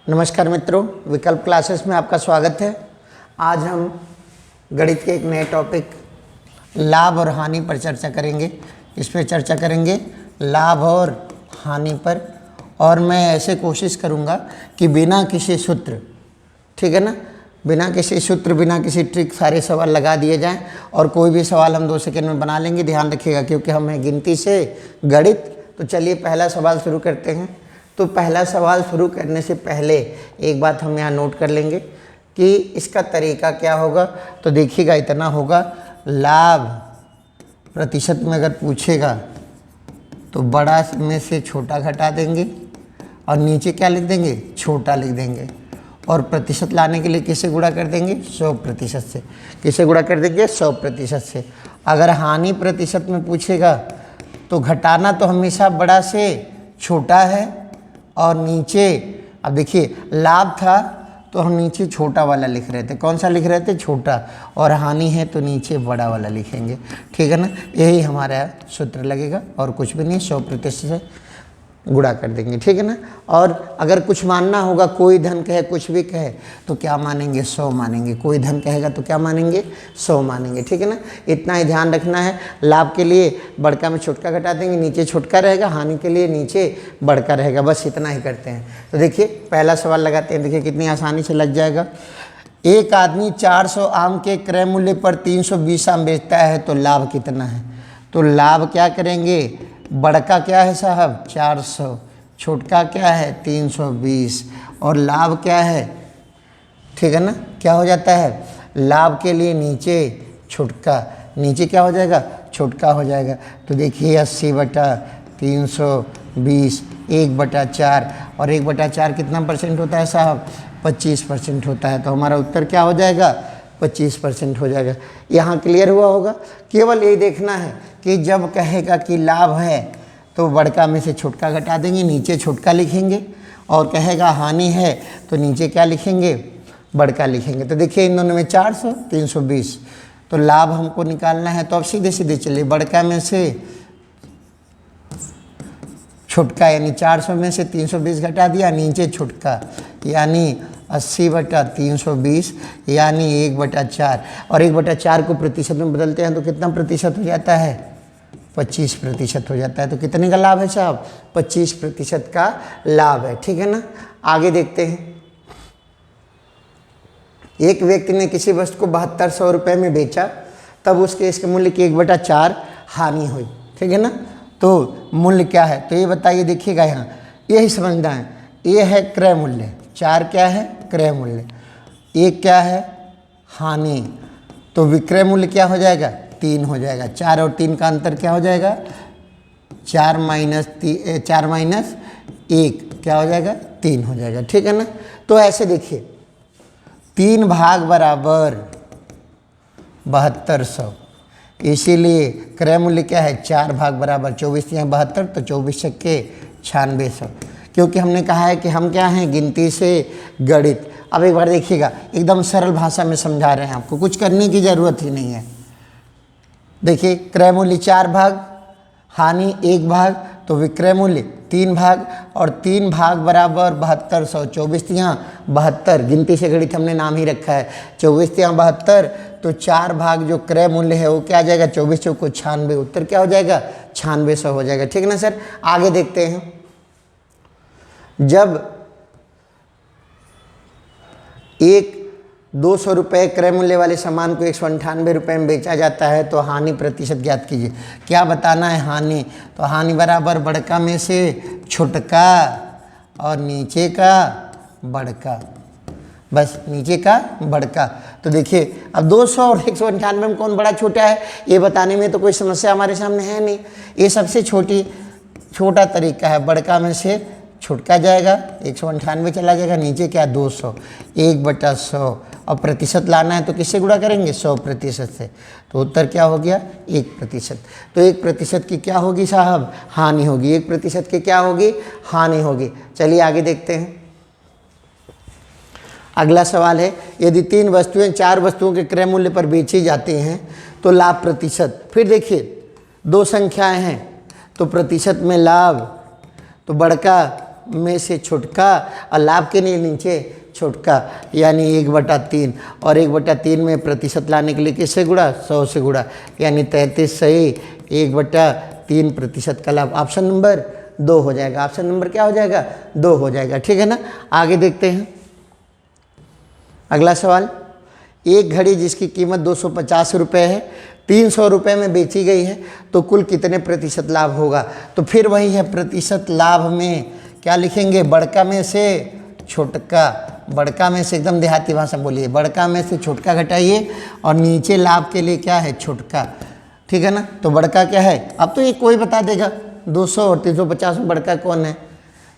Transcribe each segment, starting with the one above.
नमस्कार मित्रों, विकल्प क्लासेस में आपका स्वागत है। आज हम गणित के एक नए टॉपिक लाभ और हानि पर चर्चा करेंगे। इस पर चर्चा करेंगे लाभ और हानि पर, और मैं ऐसे कोशिश करूँगा कि बिना किसी सूत्र, ठीक है ना, बिना किसी सूत्र, बिना किसी ट्रिक सारे सवाल लगा दिए जाएं और कोई भी सवाल हम 2 सेकंड में बना लेंगे। ध्यान रखिएगा क्योंकि हमें गिनती से गणित। तो चलिए पहला सवाल शुरू करते हैं। तो पहला सवाल शुरू करने से पहले एक बात हम यहाँ नोट कर लेंगे कि इसका तरीका क्या होगा। तो देखिएगा, इतना होगा, लाभ प्रतिशत में अगर पूछेगा तो बड़ा में से छोटा घटा देंगे और नीचे क्या लिख देंगे, छोटा लिख देंगे, और प्रतिशत लाने के लिए किसे गुणा कर देंगे, 100% से। किसे गुणा कर देंगे, 100% से। अगर हानि प्रतिशत में पूछेगा तो घटाना तो हमेशा बड़ा से छोटा है, और नीचे अब देखिए लाभ था तो हम नीचे छोटा वाला लिख रहे थे। कौन सा लिख रहे थे, छोटा, और हानि है तो नीचे बड़ा वाला लिखेंगे, ठीक है ना। यही हमारा सूत्र लगेगा और कुछ भी नहीं, 100% से गुणा कर देंगे, ठीक है ना। और अगर कुछ मानना होगा, कोई धन कहे कुछ भी कहे तो क्या मानेंगे, 100 मानेंगे। कोई धन कहेगा तो क्या मानेंगे, 100 मानेंगे, ठीक है ना। इतना ही ध्यान रखना है। लाभ के लिए बड़का में छोटका घटा देंगे, नीचे छोटका रहेगा। हानि के लिए नीचे बड़का रहेगा। बस इतना ही करते हैं। तो देखिए पहला सवाल लगाते हैं। देखिए कितनी आसानी से लग जाएगा। एक आदमी 400 आम के क्रय मूल्य पर 320 आम बेचता है तो लाभ कितना है। तो लाभ क्या करेंगे, बड़का क्या है साहब, 400, छोटका क्या है, 320, और लाभ क्या है, ठीक है ना। क्या हो जाता है, लाभ के लिए नीचे छोटका, नीचे क्या हो जाएगा, छोटका हो जाएगा। तो देखिए 80/320, 1/4, और 1/4 कितना परसेंट होता है साहब, 25% होता है। तो हमारा उत्तर क्या हो जाएगा, 25% हो जाएगा। यहाँ क्लियर हुआ होगा। केवल यही देखना है कि जब कहेगा कि लाभ है तो बड़का में से छोटका घटा देंगे, नीचे छोटका लिखेंगे, और कहेगा हानि है तो नीचे क्या लिखेंगे, बड़का लिखेंगे। तो देखिए इन दोनों में 400, 320, तो लाभ हमको निकालना है। तो अब सीधे सीधे चलिए, बड़का में से छोटका यानी 400 में से 320 घटा दिया, नीचे छोटका यानी 80/320 यानी 1/4, और 1/4 को प्रतिशत में बदलते हैं तो कितना प्रतिशत हो जाता है, 25% हो जाता है। तो कितने का लाभ है साहब, 25% का लाभ है, ठीक है ना। आगे देखते हैं। एक व्यक्ति ने किसी वस्तु को 7200 रुपये में बेचा, तब उसके इसके मूल्य की 1/4 हानि हुई, ठीक है ना। तो मूल्य क्या है, तो ये बताइए। देखिएगा यहाँ यही समझना है। ये है क्रय मूल्य, 4 क्या है, क्रय मूल्य, 1 क्या है, हानि। तो विक्रय मूल्य क्या हो जाएगा, 3 हो जाएगा। 4 और 3 का अंतर क्या हो जाएगा, 4 माइनस 1 क्या हो जाएगा, 3 हो जाएगा, ठीक है ना। तो ऐसे देखिए 3 भाग बराबर 7200, इसीलिए क्रय मूल्य क्या है, 4 भाग बराबर 24 या 72, तो 24 के 9600, क्योंकि हमने कहा है कि हम क्या हैं, गिनती से गणित। अब एक बार देखिएगा, एकदम सरल भाषा में समझा रहे हैं आपको, कुछ करने की ज़रूरत ही नहीं है। देखिए क्रय मूल्य 4 भाग, हानि 1 भाग, तो विक्रय मूल्य 3 भाग, और 3 भाग बराबर 7200, 24 यहाँ 72, गिनती से गणित हमने नाम ही रखा है, 24 यहाँ 72, तो 4 भाग जो क्रय मूल्य है वो क्या आ जाएगा, 24 चौको 96, उत्तर क्या हो जाएगा, 9600 हो जाएगा, ठीक है ना सर। आगे देखते हैं। जब एक 200 रुपये क्रय मूल्य वाले सामान को 198 रुपये में बेचा जाता है तो हानि प्रतिशत ज्ञात कीजिए। क्या बताना है, हानि। तो हानि बराबर बड़का में से छोटका और नीचे का बड़का, बस नीचे का बड़का। तो देखिए अब 200 और 198 में कौन बड़ा छोटा है, ये बताने में तो कोई समस्या हमारे सामने है नहीं। ये सबसे छोटा तरीका है। बड़का में से छोटका जाएगा, 198 चला जाएगा, नीचे क्या 200, 1/100, और प्रतिशत लाना है तो किससे गुणा करेंगे, 100% से। तो उत्तर क्या हो गया, 1%। तो 1% की क्या होगी साहब, हानि होगी। 1% की क्या होगी, हानि होगी। चलिए आगे देखते हैं। अगला सवाल है, यदि 3 वस्तुएं 4 वस्तुओं के क्रय मूल्य पर बेची जाती हैं तो लाभ प्रतिशत। फिर देखिए 2 संख्याएं हैं तो प्रतिशत में लाभ, तो बड़का में से छुटका और लाभ के लिए नीचे छुटका, यानी 1/3 और 1/3 में प्रतिशत लाने के लिए किससे गुणा, 100 से गुणा, यानी 33 सही 1/3% का लाभ। ऑप्शन नंबर 2 हो जाएगा। ऑप्शन नंबर क्या हो जाएगा, 2 हो जाएगा। ठीक है ना। आगे देखते हैं अगला सवाल। एक घड़ी जिसकी कीमत 250 रुपये है 300 रुपये में बेची गई है तो कुल कितने प्रतिशत लाभ होगा। तो फिर वही है, प्रतिशत लाभ में क्या लिखेंगे, बड़का में से छोटका, बड़का में से एकदम देहाती भाषा बोलिए, बड़का में से छोटका घटाइए और नीचे लाभ के लिए क्या है, छोटका। ठीक है ना। तो बड़का क्या है, अब तो ये कोई बता देगा, 200 और 350 में बड़का कौन है,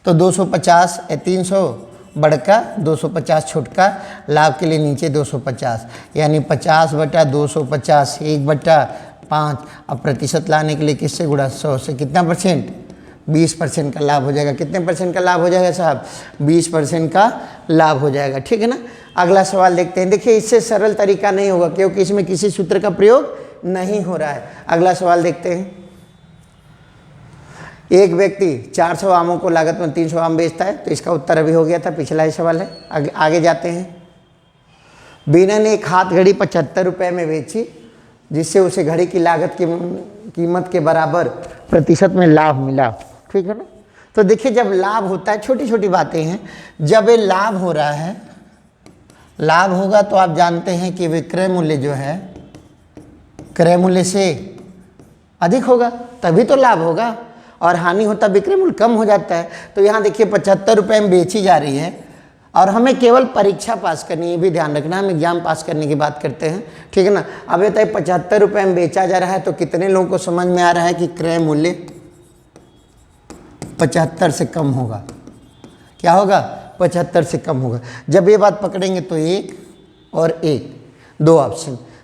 तो 250 300 बड़का, 250 छोटका, लाभ के लिए नीचे 250, यानी 50/250 1/5। अब प्रतिशत लाने के लिए किससे गुणा, 100 से। कितना परसेंट, 20% का लाभ हो जाएगा। कितने परसेंट का लाभ हो जाएगा साहब, 20% का लाभ हो जाएगा। ठीक है ना। अगला सवाल देखते हैं। देखिए इससे सरल तरीका नहीं होगा क्योंकि इसमें किसी सूत्र का प्रयोग नहीं हो रहा है। अगला सवाल देखते हैं। एक व्यक्ति 400 आमों को लागत में 300 आम बेचता है, तो इसका उत्तर अभी हो गया था, पिछला ही सवाल है। आगे जाते हैं। बीना ने एक हाथ घड़ी 75 रुपये में बेची जिससे उसे घड़ी की लागत की कीमत के बराबर प्रतिशत में लाभ मिला। ठीक है ना। तो देखिए जब लाभ होता है, छोटी छोटी बातें हैं, जब ये लाभ हो रहा है, लाभ होगा तो आप जानते हैं कि विक्रय मूल्य जो है क्रय मूल्य से अधिक होगा, तभी तो लाभ होगा। और हानि होता विक्रय मूल्य कम हो जाता है। तो यहाँ देखिए 75 रुपये में बेची जा रही है और हमें केवल परीक्षा पास करनी है, ये भी ध्यान रखना, हम एग्जाम पास करने की बात करते हैं। ठीक है ना। अब ये तय 75 रुपये में बेचा जा रहा है तो कितने लोगों को समझ में आ रहा है कि क्रय मूल्य 75 से कम होगा। क्या होगा, 75 से कम होगा। जब ये बात पकड़ेंगे तो 1 और 1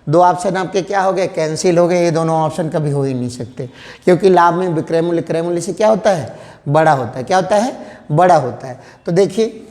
दो ऑप्शन आपके क्या हो गए, कैंसिल हो गए। ये दोनों ऑप्शन कभी हो ही नहीं सकते क्योंकि लाभ में विक्रय मूल्य क्रय मूल्य से क्या होता है, बड़ा होता है। क्या होता है, बड़ा होता है। तो देखिए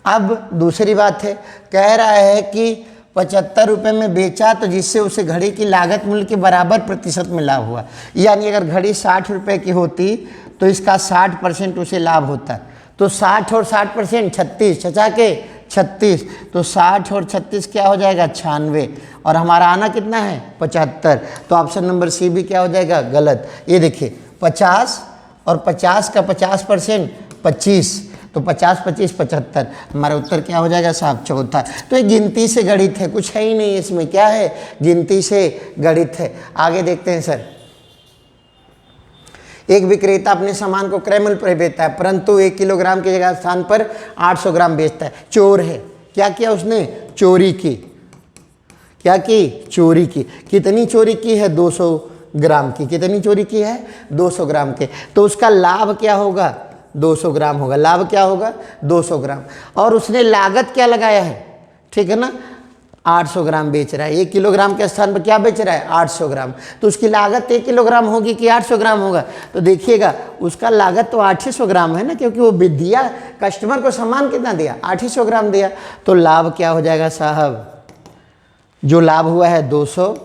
अब दूसरी बात है, कह रहा है कि 75 रुपये में बेचा तो जिससे उसे घड़ी की लागत मूल्य के बराबर प्रतिशत में लाभ हुआ, यानी अगर घड़ी 60 रुपये की होती तो इसका 60% उसे लाभ होता। तो 60 और 60% 36, छचा के 36, तो 60 और 36 क्या हो जाएगा, 96, और हमारा आना कितना है, 75। तो ऑप्शन नंबर सी भी क्या हो जाएगा, गलत। ये देखिए 50 और 50 का 50% 25, तो 50 25 75, हमारा उत्तर क्या हो जाएगा साहब, चौथा। तो ये गिनती से गणित है, कुछ है ही नहीं इसमें, क्या है, गिनती से गणित है। आगे देखते हैं सर। एक विक्रेता अपने सामान को क्रय मूल्य पर बेचता है परंतु 1 किलोग्राम की जगह स्थान पर 800 ग्राम बेचता है। चोर है, क्या किया उसने, चोरी की। क्या की, चोरी की। कितनी चोरी की है, 200 ग्राम की। कितनी चोरी की है, 200 ग्राम के। तो उसका लाभ क्या होगा, 200 ग्राम होगा। लाभ क्या होगा, 200 ग्राम। और उसने लागत क्या लगाया है, ठीक है ना, 800 ग्राम बेच रहा है। 1 किलोग्राम के स्थान पर क्या बेच रहा है, 800 ग्राम। तो उसकी लागत 1 किलोग्राम होगी कि 800 ग्राम होगा, तो देखिएगा उसका लागत तो 800 ग्राम है ना, क्योंकि वो दिया कस्टमर को सामान कितना दिया, 800 ग्राम दिया। तो लाभ क्या हो जाएगा साहब, जो लाभ हुआ है 200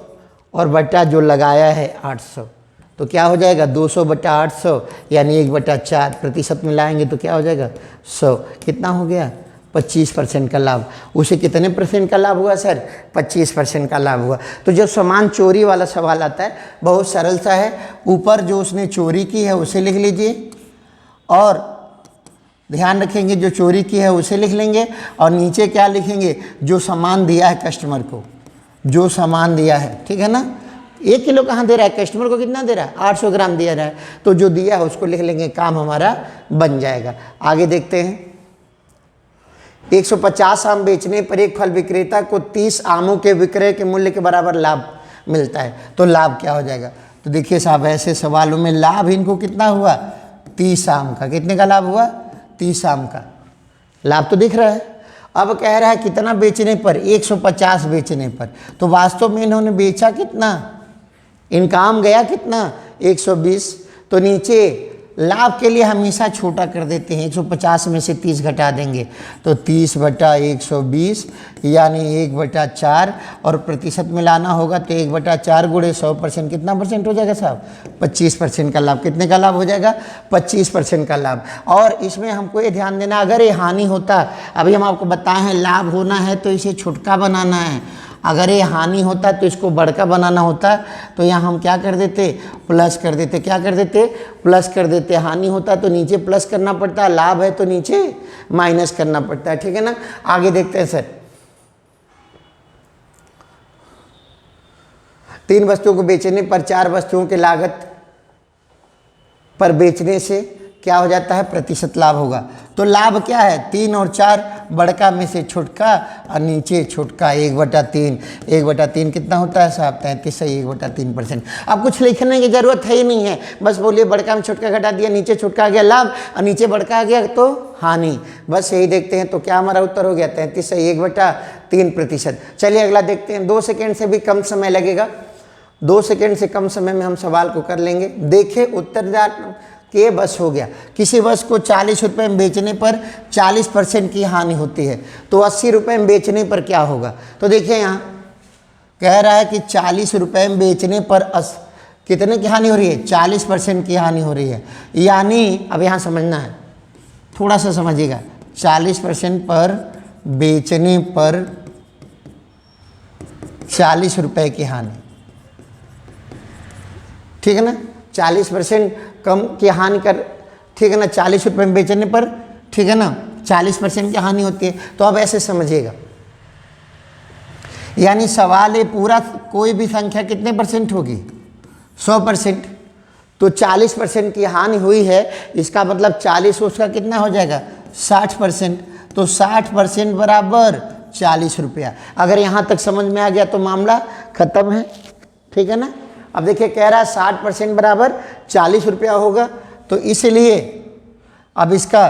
और बटा जो लगाया है 800, तो क्या हो जाएगा 200 बटा 800 यानी 1/4। प्रतिशत में लाएंगे तो क्या हो जाएगा 100। कितना हो गया, 25% का लाभ। उसे कितने परसेंट का लाभ हुआ सर, 25% का लाभ हुआ। तो जो सामान चोरी वाला सवाल आता है बहुत सरल सा है। ऊपर जो उसने चोरी की है उसे लिख लीजिए और ध्यान रखेंगे जो चोरी की है उसे लिख लेंगे, और नीचे क्या लिखेंगे, जो सामान दिया है कस्टमर को, जो सामान दिया है, ठीक है ना। 1 किलो कहाँ दे रहा है, कस्टमर को कितना दे रहा है, 800 ग्राम दिया रहा है, तो जो दिया है उसको लिख लेंगे, काम हमारा बन जाएगा। आगे देखते हैं। 150 आम बेचने पर एक फल विक्रेता को 30 आमों के विक्रय के मूल्य के बराबर लाभ मिलता है, तो लाभ क्या हो जाएगा। तो देखिए साहब ऐसे सवालों में लाभ इनको कितना हुआ, 30 आम का। कितने का लाभ हुआ, 30 आम का लाभ तो दिख रहा है। अब कह रहा है कितना बेचने पर, 150 बेचने पर। तो वास्तव में इन्होंने बेचा कितना, इनका आम गया कितना, 120। तो नीचे लाभ के लिए हमेशा छोटा कर देते हैं। 150 में से 30 घटा देंगे तो 30/120 यानी 1/4, और प्रतिशत में लाना होगा तो 1/4 गुणे 100% कितना परसेंट हो जाएगा साहब? 25% का लाभ। कितने का लाभ हो जाएगा? 25% का लाभ। और इसमें हमको ये ध्यान देना, अगर ये हानि होता, अभी हम आपको बताए हैं लाभ होना है तो इसे छोटका बनाना है, अगर ये हानि होता तो इसको बड़का बनाना होता, तो यहाँ हम क्या कर देते? प्लस कर देते। क्या कर देते? प्लस कर देते। हानि होता तो नीचे प्लस करना पड़ता है, लाभ है तो नीचे माइनस करना पड़ता है। ठीक है ना? आगे देखते हैं सर। 3 वस्तुओं को बेचने पर 4 वस्तुओं की लागत पर बेचने से क्या हो जाता है? प्रतिशत लाभ होगा। तो लाभ क्या है? 3 और 4, बड़का में से छोटका और नीचे छोटका, 1/3। 1/3 कितना होता है साहब? 33 है 1/3%। अब कुछ लिखने की जरूरत है ही नहीं है, बस बोलिए बड़का में छोटका घटा दिया, नीचे छोटका आ गया लाभ और नीचे बड़का आ गया तो हानि। बस यही देखते हैं। तो क्या हमारा उत्तर हो गया? 33 है 1/3%। चलिए अगला देखते हैं। 2 सेकेंड से भी कम समय लगेगा, 2 सेकेंड से कम समय में हम सवाल को कर लेंगे। देखिए उत्तरदाता के बस हो गया। किसी वस्तु को 40 रुपये में बेचने पर 40% की हानि होती है, तो 80 रुपये में बेचने पर क्या होगा? तो देखिए यहाँ कह रहा है कि 40 रुपये में बेचने पर कितने की हानि हो रही है? 40% की हानि हो रही है। यानी अब यहाँ समझना है, थोड़ा सा समझिएगा। 40% पर बेचने पर 40 रुपये की हानि, ठीक है ना? 40% कम की हानि कर, ठीक है ना? 40 रुपये में बेचने पर, ठीक है ना, 40% की हानि होती है। तो अब ऐसे समझिएगा, यानी सवाल है पूरा कोई भी संख्या कितने परसेंट होगी? 100%। तो 40% की हानि हुई है, इसका मतलब 40 उसका कितना हो जाएगा? 60%। तो 60% बराबर 40 रुपया। अगर यहाँ तक समझ में आ गया तो मामला खत्म है, ठीक है ना? अब देखिए कह रहा है 60% बराबर 40 रुपया होगा, तो इसलिए अब इसका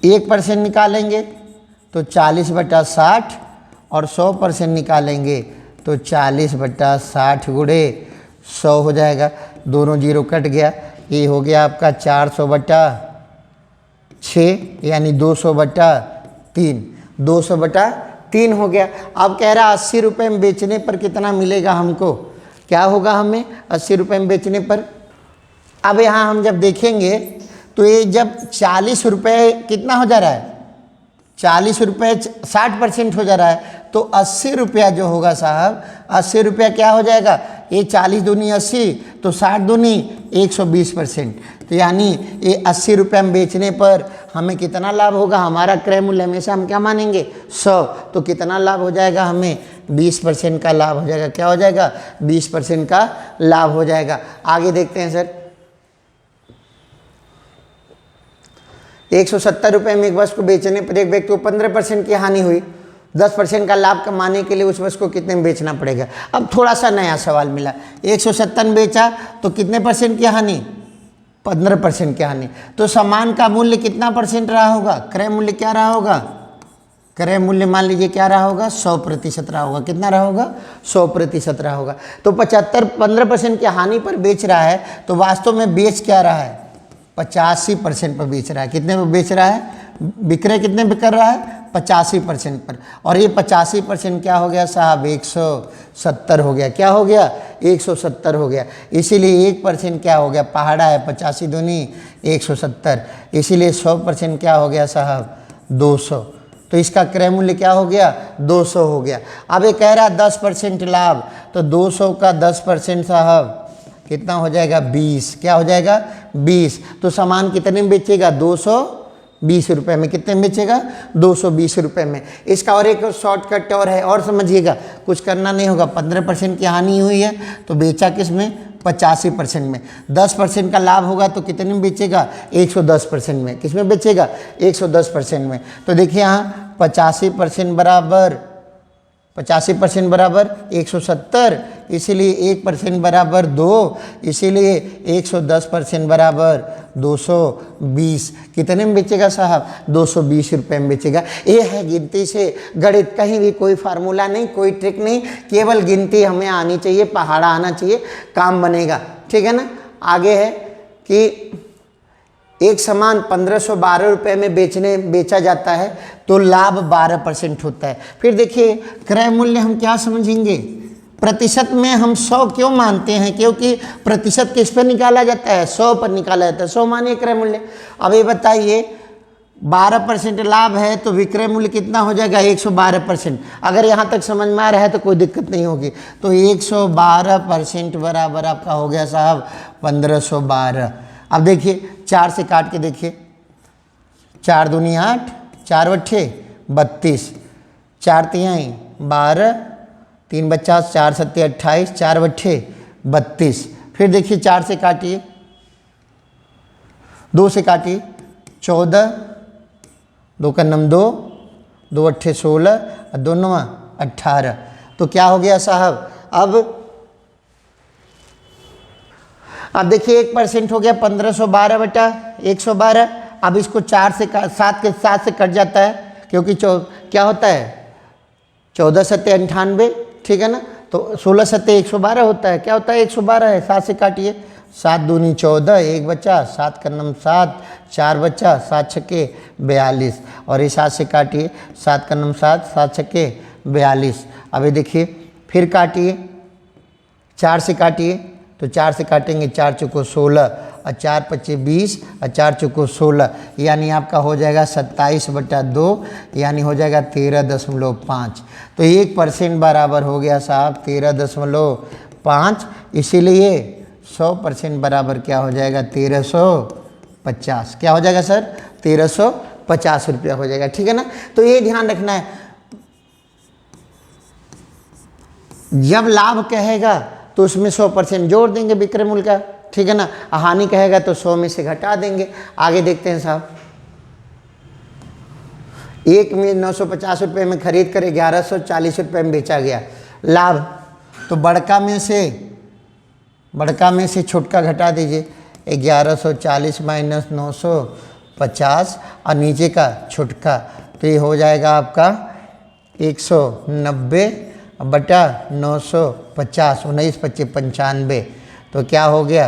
1% निकालेंगे तो 40/60 और 100% निकालेंगे तो 40/60 गुणे 100 हो जाएगा। दोनों जीरो कट गया, ये हो गया आपका 400/6 यानी 200/3। 200/3 हो गया। अब कह रहा 80 रुपये में बेचने पर कितना मिलेगा हमको? क्या होगा हमें 80 रुपये में बेचने पर? अब यहाँ हम जब देखेंगे तो ये जब 40 रुपये कितना हो जा रहा है? 40 रुपये 60% हो जा रहा है, तो 80 रुपया जो होगा साहब, 80 रुपया क्या हो जाएगा? ये 40 दूनी 80 तो 60 दूनी 120%। तो यानी ये 80 रुपये में बेचने पर हमें कितना लाभ होगा? हमारा क्रय मूल्य हमेशा हम क्या मानेंगे? 100। तो कितना लाभ हो जाएगा हमें? 20% का लाभ हो जाएगा। क्या हो जाएगा? 20% का लाभ हो जाएगा। आगे देखते हैं सर। 170 रुपये में एक वस्तु को बेचने पर एक व्यक्ति को 15% की हानि हुई, 10% का लाभ कमाने के लिए उस वस्तु को कितने में बेचना पड़ेगा? अब थोड़ा सा नया सवाल मिला। 170 में बेचा तो कितने परसेंट की हानि? 15% की हानि। तो सामान का मूल्य कितना परसेंट रहा होगा? क्रय मूल्य क्या रहा होगा? क्रय मूल्य मान लीजिए क्या रहा होगा? 100% रहा होगा। कितना रहा होगा? 100% रहा होगा। तो 15% की हानि पर बेच रहा है, तो वास्तव में बेच क्या रहा है? 85% पर बेच रहा है। कितने पर बेच रहा है? विक्रय कितने पर कर रहा है? 85% पर। और ये 85% क्या हो गया साहब? 170 हो गया। क्या हो गया? 170 हो गया। इसीलिए 1% क्या हो गया? पहाड़ा है, 85 दूनी 170, इसीलिए 100% क्या हो गया साहब? 200। तो इसका क्रय मूल्य क्या हो गया? 200 हो गया। अब ये कह रहा है 10% लाभ, तो 200 का 10% साहब कितना हो जाएगा? 20। क्या हो जाएगा? 20। तो सामान कितने में बेचेगा? 220 रुपये में। कितने में बेचेगा? 220 रुपये में। इसका और एक शॉर्टकट और है, और समझिएगा, कुछ करना नहीं होगा। 15% की हानि हुई है तो बेचा किस में? 85% में। 10% का लाभ होगा तो कितने में बेचेगा? 110% में। किस में बेचेगा? 110% में। तो देखिए यहाँ 85% बराबर 170, इसीलिए 1% बराबर 2, इसीलिए 110% बराबर 220। कितने में बेचेगा साहब? 220 रुपये में बेचेगा। ये है गिनती से गणित। कहीं भी कोई फार्मूला नहीं, कोई ट्रिक नहीं, केवल गिनती हमें आनी चाहिए, पहाड़ा आना चाहिए, काम बनेगा। ठीक है ना? आगे है कि एक सामान 1512 रुपये में बेचा जाता है तो लाभ 12% होता है। फिर देखिए क्रय मूल्य हम क्या समझेंगे, प्रतिशत में हम 100 क्यों मानते हैं, क्योंकि प्रतिशत किस पर निकाला जाता है, 100 पर निकाला जाता है। 100 मानिए क्रय मूल्य। अब ये बताइए 12% लाभ है तो विक्रय मूल्य कितना हो जाएगा, 112%। अगर यहाँ तक समझ में आ रहा है तो कोई दिक्कत नहीं होगी। तो 112% बराबर आपका हो गया साहब 1512। अब देखिए 4 से काट के देखिए, 4 दूनी 8, 4 बट्ठे 32, 4 तिहाई 12, 3 बच्चा 4 सत्ते 28, 4 बट्ठे 32। फिर देखिए 4 से काटिए, 2 से काटिए 14, 2 का नम 2, 2 अट्ठे 16 और 2 नवा 18। तो क्या हो गया साहब, अब देखिए 1% हो गया 1512 बटा 112। अब इसको 4 से 7 के 7 से कट जाता है, क्योंकि क्या होता है 14 सत्ते 98, ठीक है ना। तो 16 सत्ते 112 होता है, क्या होता है 112 है। 7 से काटिए, 7 दूनी 14, 1 बच्चा 7 का नम 7, 4 बच्चा 7 छक्के 42 और ये 7 से काटिए, 7 का नम 7, 7 छक्के 42। अब ये देखिए फिर काटिए, 4 से काटिए, तो 4 से काटेंगे 4 चौको 16 और 4 पच्चे 20 और 4 चौको 16, यानी आपका हो जाएगा 27/2, यानी हो जाएगा 13.5। तो 1% बराबर हो गया साहब 13.5। इसीलिए 100% बराबर क्या हो जाएगा 1350। क्या हो जाएगा सर, 1350 रुपया हो जाएगा, ठीक है ना। तो ये ध्यान रखना है, जब लाभ कहेगा तो उसमें 100% जोड़ देंगे विक्रय मूल्य का, ठीक है ना। हानि कहेगा तो 100 में से घटा देंगे। आगे देखते हैं साहब, एक में 950 रुपये में खरीद कर 1140 रुपये में बेचा गया। लाभ तो बड़का में से छोटका घटा दीजिए, 1140 माइनस 950 और नीचे का छोटका, तो ये हो जाएगा आपका 190 बटा 950, 19 पच्चे 95। तो क्या हो गया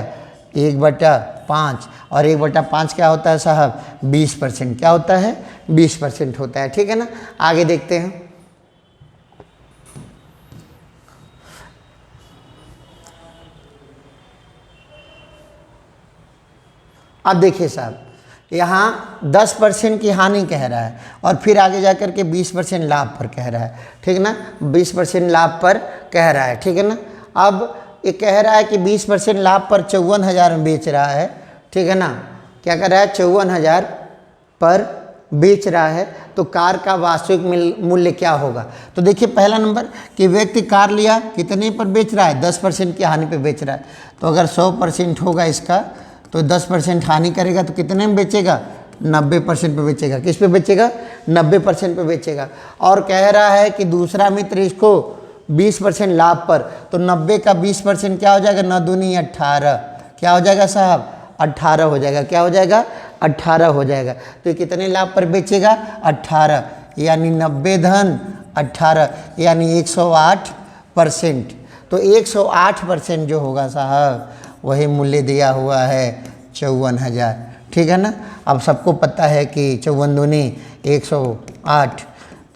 1/5, और 1/5 क्या होता है साहब 20%। क्या होता है 20% होता है, ठीक है ना। आगे देखते हैं, अब देखिए साहब यहाँ 10% की हानि कह रहा है और फिर आगे जा कर के 20% लाभ पर कह रहा है, ठीक है ना। 20% लाभ पर कह रहा है, ठीक है ना। अब ये कह रहा है कि 20% लाभ पर 54,000 में बेच रहा है, ठीक है ना। क्या कर रहा है 54,000 पर बेच रहा है, तो कार का वास्तविक मूल्य क्या होगा। तो देखिए पहला नंबर कि व्यक्ति कार लिया कितने पर बेच रहा है, 10% की हानि पर बेच रहा है। तो अगर 100% होगा इसका तो 10% हानि करेगा तो कितने में बेचेगा, 90% पे बेचेगा। किस पे बेचेगा, 90% पे बेचेगा। और कह रहा है कि दूसरा मित्र इसको 20% लाभ पर, तो 90 का 20% क्या हो जाएगा, 9 दूनी 18। क्या हो जाएगा साहब 18 हो जाएगा। क्या हो जाएगा 18 हो जाएगा। तो ये कितने लाभ पर बेचेगा 18, यानी 90 धन 18 यानी 108%। तो 108% जो होगा साहब वही मूल्य दिया हुआ है 54,000, ठीक है ना। अब सबको पता है कि 54 दूनी 108,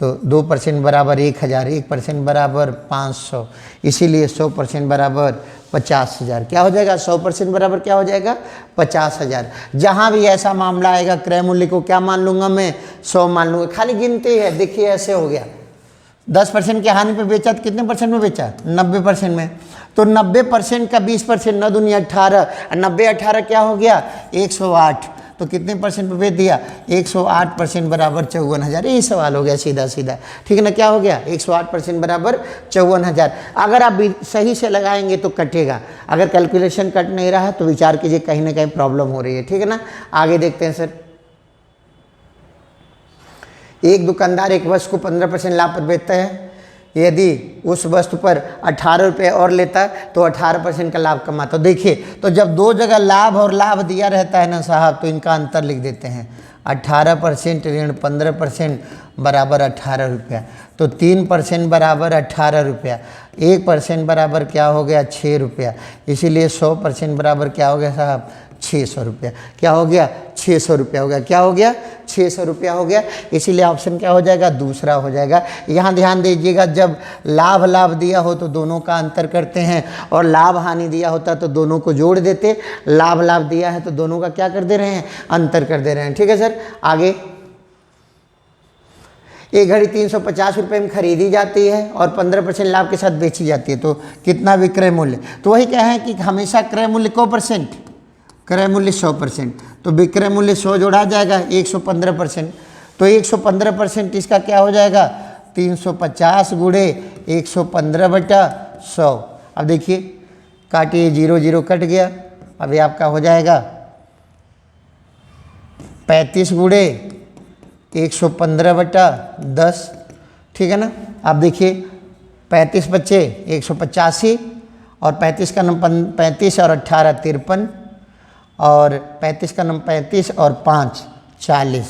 तो 2% बराबर 1,000, 1% बराबर 500, इसीलिए 100% बराबर 50,000। क्या हो जाएगा 100% बराबर क्या हो जाएगा 50,000। जहाँ भी ऐसा मामला आएगा क्रय मूल्य को क्या मान लूँगा मैं 100 मान लूँगा। खाली गिनते है, देखिए ऐसे हो गया 10% की हानि पे बेचा तो कितने % में बेचा 90% में। तो 90% का 20% 9 दूनी 18, 90 18 क्या हो गया 108, तो कितने % पे बेच दिया 108% बराबर 54,000। यही सवाल हो गया सीधा सीधा, ठीक है ना। क्या हो गया 108% बराबर 54,000। अगर आप सही से लगाएंगे तो कटेगा, अगर कैलकुलेशन कट नहीं रहा तो विचार कीजिए कहीं ना कहीं प्रॉब्लम हो रही है, ठीक है ना। आगे देखते हैं सर, एक दुकानदार एक वस्तु को 15% लाभ पर बेचता है। यदि उस वस्तु पर 18 रुपये और लेता तो 18% का लाभ कमाता। देखिए तो जब दो जगह लाभ और लाभ दिया रहता है ना साहब, तो इनका अंतर लिख देते हैं। 18% ऋण 15% बराबर 18 रुपया, तो 3% बराबर 18 रुपया, 1% बराबर क्या हो गया 6 रुपया, इसीलिए 100% बराबर क्या हो गया साहब 600 रुपया। क्या हो गया? 600 रुपया हो गया। क्या हो गया? 600 रुपया हो गया। इसीलिए ऑप्शन क्या हो जाएगा? दूसरा हो जाएगा। यहाँ ध्यान दीजिएगा, जब लाभ लाभ दिया हो तो दोनों का अंतर करते हैं, और लाभ हानि दिया होता तो दोनों को जोड़ देते। लाभ लाभ दिया है तो दोनों का क्या कर दे रहे हैं? अंतर कर दे रहे हैं। ठीक है सर, आगे। एक घड़ी 350 रुपये में खरीदी जाती है और 15% लाभ के साथ बेची जाती है, तो कितना विक्रय मूल्य? तो वही क्या है कि हमेशा क्रय मूल्य को परसेंट, क्रय मूल्य 100%, तो विक्रय मूल्य 100 जोड़ा जाएगा 115%, तो 115% इसका क्या हो जाएगा? 350 गुणे 115/100। अब देखिए काटिए, 0 0 कट गया। अभी आपका हो जाएगा 35 गुणे 115/10। ठीक है ना। आप देखिए 35 बच्चे 185, और 35 का नंबर 35 और 18 53, और 35 का नंबर 35 और 5 40।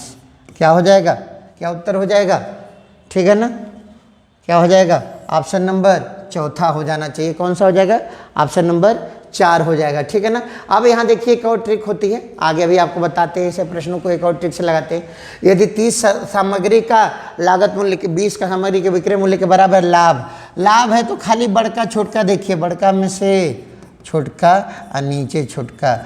क्या हो जाएगा? क्या उत्तर हो जाएगा? ठीक है ना। क्या हो जाएगा? ऑप्शन नंबर चौथा हो जाना चाहिए। कौन सा हो जाएगा? ऑप्शन नंबर 4 हो जाएगा। ठीक है ना। अब यहाँ देखिए एक और ट्रिक होती है, आगे अभी आपको बताते हैं, इसे प्रश्नों को एक और ट्रिक से लगाते हैं। यदि 30 सामग्री का लागत मूल्य के 20 का सामग्री के विक्रय मूल्य के बराबर लाभ है, तो खाली बड़का छोटका देखिए, बड़का में से छोटका और नीचे छोटका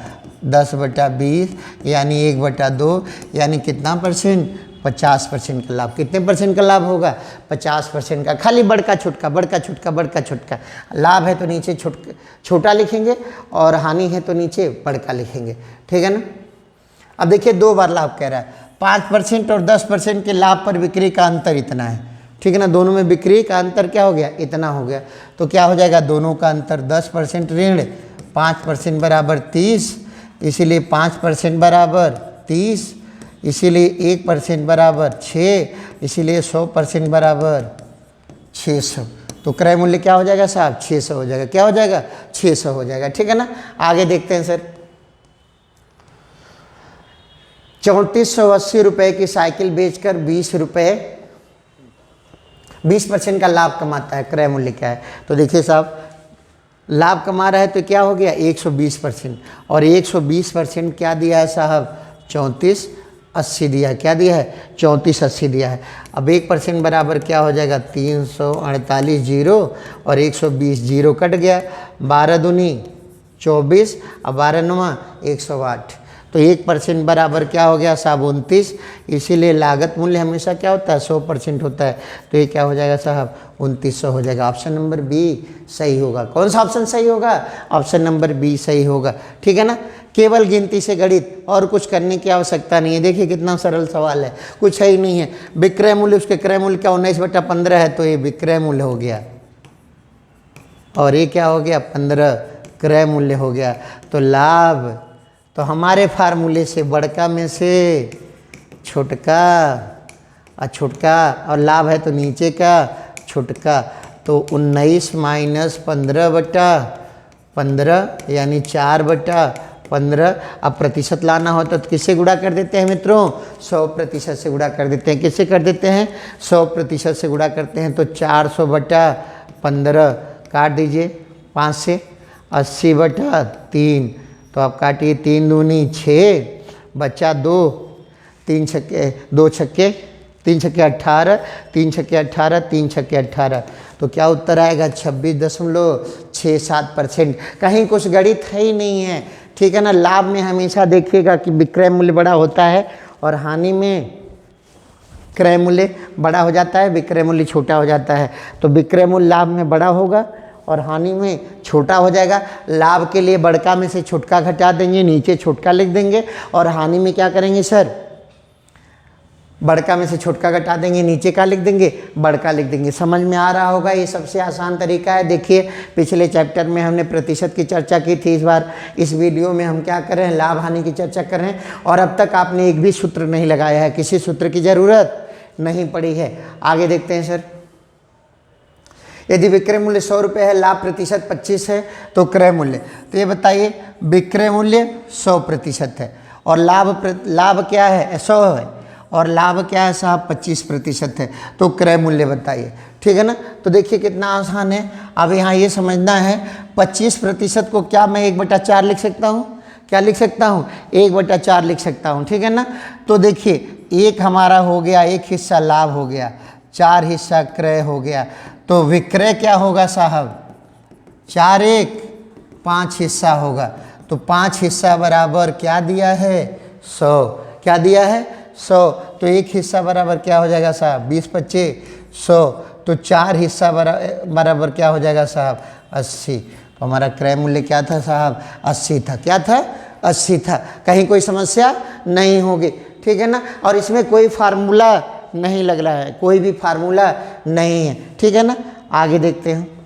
10/20 यानी 1/2, यानी कितना परसेंट? 50% का लाभ। कितने परसेंट का लाभ होगा? 50% का। खाली बड़का छोटका, बड़का छोटका, बड़का छोटका। लाभ है तो नीचे छोटा लिखेंगे, और हानि है तो नीचे बड़का लिखेंगे। ठीक है ना। अब देखिए 2 बार लाभ कह रहा है। 5% और 10% के लाभ पर बिक्री का अंतर इतना है। ठीक है ना। दोनों में बिक्री का अंतर क्या हो गया? इतना हो गया। तो क्या हो जाएगा? दोनों का अंतर 10% ऋण 5% बराबर 30, इसीलिए 5% बराबर 30, इसीलिए 1% बराबर 6, इसीलिए 100% बराबर 600। तो क्रय मूल्य क्या हो जाएगा साहब? 600 हो जाएगा। क्या हो जाएगा? 600 हो जाएगा। ठीक है ना। आगे देखते हैं सर। 3480 रुपये की साइकिल बेचकर 20% का लाभ कमाता है। क्रय मूल्य क्या है? तो देखिए साहब, लाभ कमा रहा है तो क्या हो गया? 120%, और 120% क्या दिया है साहब? 3480 दिया है। क्या दिया है? 3480 दिया है। अब 1% बराबर क्या हो जाएगा? 348 जीरो, और 120 जीरो कट गया। 12 दूनी 24, और 12 9 108, तो 1% बराबर क्या हो गया साहब? 29। इसीलिए लागत मूल्य हमेशा क्या होता है? 100% होता है। तो ये क्या हो जाएगा साहब? 2900 हो जाएगा। ऑप्शन नंबर बी सही होगा। कौन सा ऑप्शन सही होगा? ऑप्शन नंबर बी सही होगा। ठीक है ना। केवल गिनती से गणित, और कुछ करने की आवश्यकता नहीं है। देखिए कितना सरल सवाल है, कुछ है ही नहीं है। विक्रय मूल्य, उसके क्रय मूल्य क्या 19/15 है, तो ये विक्रय मूल्य हो गया, और ये क्या हो गया? 15 क्रय मूल्य हो गया। तो लाभ तो हमारे फार्मूले से बड़का में से छोटका, और छोटका, और लाभ है तो नीचे का छोटका, तो 19 - 15/15 यानी 4/15। अब प्रतिशत लाना होता तो किससे गुणा कर देते हैं मित्रों? 100% से गुणा कर देते हैं। किससे कर देते हैं? 100% से गुणा करते हैं। तो 400/15 काट दीजिए 5 से, 80/3, तो आप काटिए 3 दूनी 6, बच्चा 2, 3 छक्के 2 छक्के 3 छक्के 18, 3 छक्के 18, 3 छक्के 18, तो क्या उत्तर आएगा? 26.67%। कहीं कुछ गणित है ही नहीं है। ठीक है ना। लाभ में हमेशा देखिएगा कि विक्रय मूल्य बड़ा होता है, और हानि में क्रय मूल्य बड़ा हो जाता है, विक्रय मूल्य छोटा हो जाता है। तो विक्रय मूल्य लाभ में बड़ा होगा और हानि में छोटा हो जाएगा। लाभ के लिए बड़का में से छोटका घटा देंगे, नीचे छोटका लिख देंगे, और हानि में क्या करेंगे सर? बड़का में से छोटका घटा देंगे, नीचे का लिख देंगे, बड़का लिख देंगे। समझ में आ रहा होगा, ये सबसे आसान तरीका है। देखिए पिछले चैप्टर में हमने प्रतिशत की चर्चा की थी, इस बार इस वीडियो में हम क्या कर रहे हैं? लाभ हानि की चर्चा कर रहे हैं। और अब तक आपने एक भी सूत्र नहीं लगाया है, किसी सूत्र की ज़रूरत नहीं पड़ी है। आगे देखते हैं सर। यदि विक्रय मूल्य 100 रुपये है, लाभ प्रतिशत 25 है, तो क्रय मूल्य, तो ये बताइए विक्रय मूल्य 100% है, और लाभ क्या है? 100 है, और लाभ क्या है साहब? 25% है। तो क्रय मूल्य बताइए। ठीक है ना। तो देखिए कितना आसान है। अब यहाँ ये समझना है 25% को क्या मैं 1/4 लिख सकता हूँ? क्या लिख सकता हूँ, 1/4 लिख सकता हूँ, ठीक है ना। तो देखिए एक हमारा हो गया, एक हिस्सा लाभ हो गया, 4 हिस्सा क्रय हो गया। तो विक्रय क्या होगा साहब, 4 1 5 हिस्सा होगा। तो 5 हिस्सा बराबर क्या दिया है, 100। क्या दिया है, 100। तो एक हिस्सा बराबर क्या हो जाएगा साहब, 20 25 100। तो 4 हिस्सा बराबर क्या हो जाएगा साहब, 80। तो हमारा क्रय मूल्य क्या था साहब, 80 था। क्या था, 80 था। कहीं कोई समस्या नहीं होगी, ठीक है ना। और इसमें कोई फार्मूला नहीं लग रहा है, कोई भी फार्मूला नहीं है, ठीक है ना। आगे देखते हैं।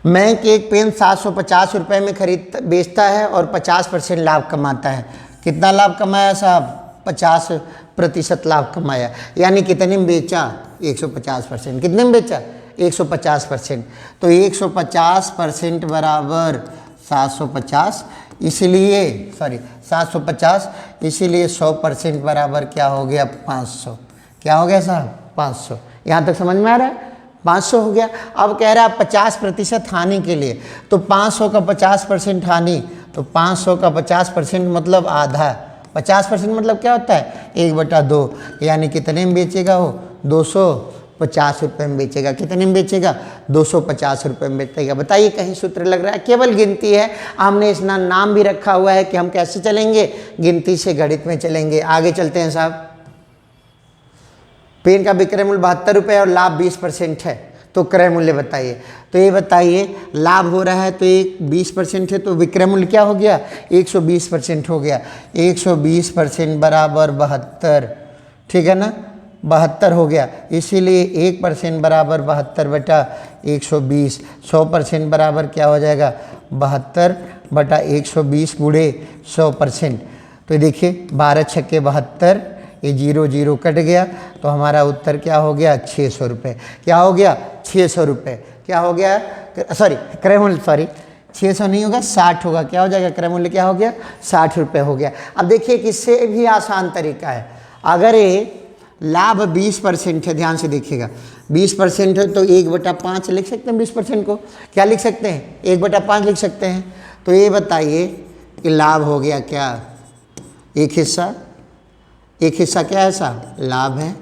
बैंक एक पेन 750 रुपये में खरीद बेचता है और 50% लाभ कमाता है। कितना लाभ कमाया साहब, 50% लाभ कमाया। यानी कितने में बेचा, 150%। कितने में बेचा, 150%। तो 150% बराबर 750, इसलिए 750, इसीलिए 100% बराबर क्या हो गया, 500। क्या हो गया साहब, 500। यहाँ तक समझ में आ रहा है, 500 हो गया। अब कह रहा है 50% हानि के लिए, तो 500 का 50% हानि, तो 500 का 50% मतलब आधा। 50% मतलब क्या होता है, 1/2। यानी कितने में बेचेगा वो, 250 रुपये में बेचेगा। कितने में बेचेगा, 250 रुपये में बेचेगा। बताइए कहीं सूत्र लग रहा है, केवल गिनती है। हमने इसका नाम भी रखा हुआ है कि हम कैसे चलेंगे, गिनती से गणित में चलेंगे। आगे चलते हैं साहब। पेन का विक्रय मूल्य 72 रुपये और लाभ 20% है, तो क्रय मूल्य बताइए। तो ये बताइए, लाभ हो रहा है तो एक 20% है, तो विक्रय मूल्य क्या हो गया, 120% हो गया। 120% बराबर 72, ठीक है ना, 72 हो गया। इसीलिए 1% बराबर 72/120। 100% बराबर क्या हो जाएगा, 72/120 गुणे 100%। तो देखिए 12 छक्के 72, ये 0 0 कट गया, तो हमारा उत्तर क्या हो गया, 600 रुपये। क्या हो गया, 600 रुपये। क्या हो गया, सॉरी क्रय मूल्य, सॉरी 600 नहीं होगा, 60 होगा। क्या हो जाएगा, क्रय मूल्य क्या हो गया, 60 रुपये हो गया। अब देखिए किससे भी आसान तरीका है। अगर ये लाभ 20% है, ध्यान से देखिएगा, 20% है तो 1/5 लिख सकते हैं। 20% को क्या लिख सकते हैं, 1/5 लिख सकते हैं। तो ये बताइए कि लाभ हो गया क्या, एक हिस्सा, एक हिस्सा क्या है साहब, लाभ है।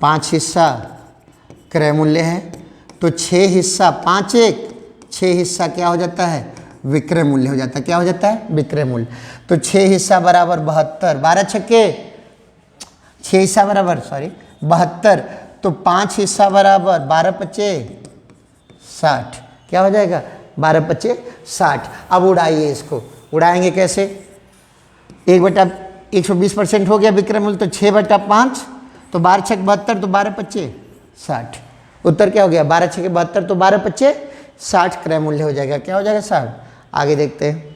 5 हिस्सा क्रय मूल्य है, तो 6 हिस्सा, 5 1 6 हिस्सा क्या हो जाता है, विक्रय मूल्य हो जाता है। क्या हो जाता है, विक्रय मूल्य। तो 6 हिस्सा बराबर 72, 12 छक्के 6 हिस्सा बराबर 72, तो 5 हिस्सा बराबर 12 25 60। क्या हो जाएगा, 12 25 60। अब उड़ाइए इसको, उड़ाएंगे कैसे, 1/120% हो गया विक्रय मूल्य, तो 6/5, तो 12 छक 72, तो 12 25 60। उत्तर क्या हो गया, 12 छक 72, तो 12 25 60 क्रय मूल्य हो जाएगा। क्या हो जाएगा साहब, आगे देखते हैं।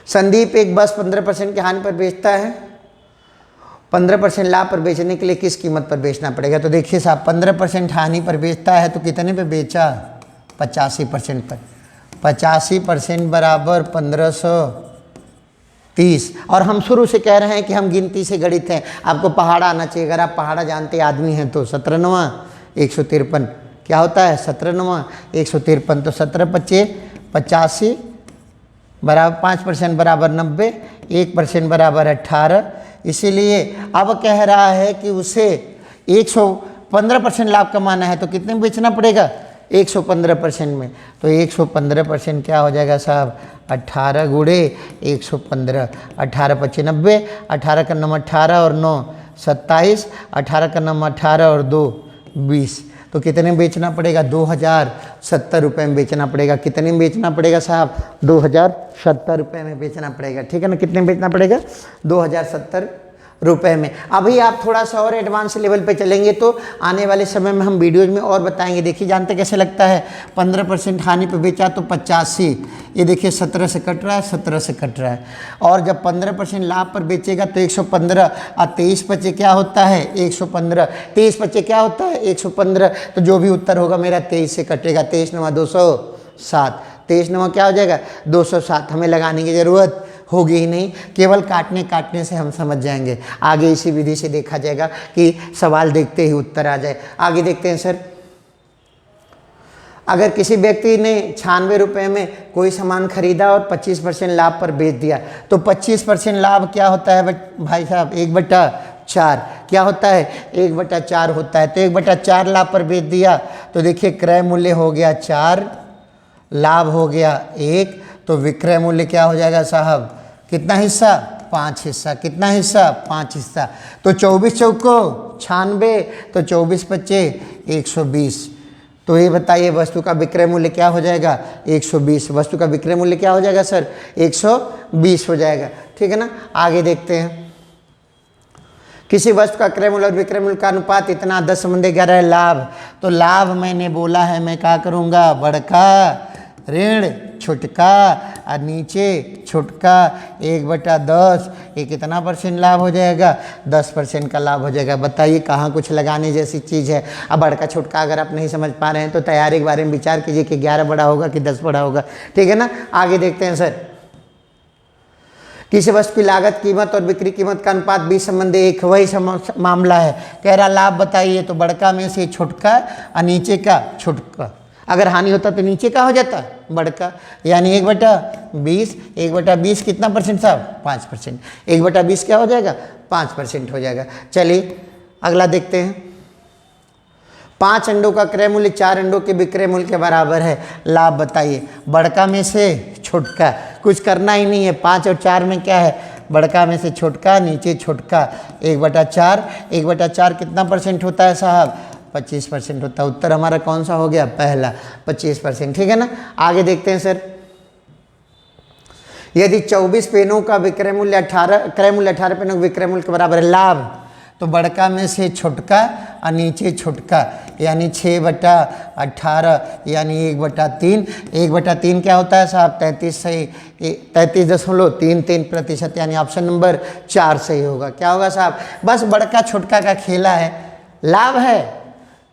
संदीप एक बस 15% की हानि पर बेचता है, 15% लाभ पर बेचने के लिए किस कीमत पर बेचना पड़ेगा। तो देखिए साहब 15% हानि पर बेचता है, तो कितने पे बेचा, 85% पर। 85% बराबर 1530। और हम शुरू से कह रहे हैं कि हम गिनती से गणित हैं, आपको पहाड़ा आना चाहिए। अगर आप पहाड़ा जानते आदमी हैं तो 17 153 क्या होता है, 17 153, तो 17 25 85 बराबर 5% बराबर 90, 1% बराबर 18। इसीलिए अब कह रहा है कि उसे 115% लाभ कमाना है, तो कितने में बेचना पड़ेगा, 115% में। तो 115% क्या हो जाएगा साहब, 18 गुणे 115, 18 25 90, 18 का नंबर 18 और 9 27, 18 का नंबर 18 और 2 20। तो कितने में बेचना पड़ेगा, 2070 रुपये में बेचना पड़ेगा। कितने में बेचना पड़ेगा साहब, 2070 रुपये में बेचना पड़ेगा, ठीक है ना। कितने में बेचना पड़ेगा, 2070 रुपये में। अभी आप थोड़ा सा और एडवांस लेवल पे चलेंगे तो आने वाले समय में हम वीडियोज में और बताएंगे। देखिए जानते कैसे लगता है, 15% हानि पे बेचा तो 85, ये देखिए 17 से कट रहा है, 17 से कट रहा है। और जब 15% लाभ पर बेचेगा तो 115, और 23 बचे क्या होता है, 115, 23 बचे क्या होता है, 115। तो जो भी उत्तर होगा मेरा 23 से कटेगा, 23 9 207, 23 9 क्या हो जाएगा, 207। हमें लगाने की ज़रूरत होगी ही नहीं, केवल काटने से हम समझ जाएंगे। आगे इसी विधि से देखा जाएगा कि सवाल देखते ही उत्तर आ जाए। आगे देखते हैं सर। अगर किसी व्यक्ति ने 96 रुपये में कोई सामान खरीदा और 25% लाभ पर बेच दिया, तो 25% लाभ क्या होता है भाई साहब? 1/4 क्या होता है? 1/4 होता है। तो 1/4 लाभ पर बेच दिया, तो देखिए क्रय मूल्य हो गया 4, लाभ हो गया 1, तो विक्रय मूल्य क्या हो जाएगा साहब? कितना हिस्सा? 5 हिस्सा। कितना हिस्सा? 5 हिस्सा। तो 24 चौको 96, तो 24 पच्चे 120। तो ये बताइए वस्तु का विक्रय मूल्य क्या हो जाएगा? 120। वस्तु का विक्रय मूल्य क्या हो जाएगा सर? 120 हो जाएगा। ठीक है ना। आगे देखते हैं। किसी वस्तु का क्रय मूल्य और विक्रय मूल्य का अनुपात इतना 10/11 लाभ। तो लाभ मैंने बोला है मैं क्या करूँगा? बड़का ऋण छोटका और नीचे छोटका 1/10। ये कितना परसेंट लाभ हो जाएगा? 10% का लाभ हो जाएगा। बताइए कहाँ कुछ लगाने जैसी चीज़ है? अब बड़का छोटका अगर आप नहीं समझ पा रहे हैं तो तैयारी के बारे में विचार कीजिए कि 11 बड़ा होगा कि 10 बड़ा होगा। ठीक है ना। आगे देखते हैं सर। किसी वस्तु की लागत कीमत और बिक्री कीमत का अनुपात 20/1, वही मामला है। कह रहा लाभ बताइए, तो बड़का में से छोटका और नीचे का छोटका। अगर हानि होता तो नीचे का हो जाता? बड़का। यानी 1/20। 1/20 कितना परसेंट साहब? 5%। 1/20 क्या हो जाएगा? 5% हो जाएगा। चलिए अगला देखते हैं। 5 अंडों का क्रय मूल्य 4 अंडों के विक्रय मूल्य के बराबर है। लाभ बताइए। बड़का में से छोटका, कुछ करना ही नहीं है। 5 और 4 में क्या है? बड़का में से छोटका, नीचे छोटका 1/4। 1/4 कितना परसेंट होता है साहब? 25% होता है। उत्तर हमारा कौन सा हो गया? पहला, 25%। ठीक है ना। आगे देखते हैं सर। यदि 24 पेनों का विक्रय मूल्य 18 क्रय मूल्य 18 पेनों के विक्रय मूल्य के बराबर है। लाभ तो बड़का में से छोटका और नीचे छोटका, यानी 6/18 यानी 1/3। 1/3 क्या होता है साहब? 33.33% यानी ऑप्शन नंबर 4 सही होगा। क्या होगा साहब? बस बड़का छोटका का खेला है। लाभ है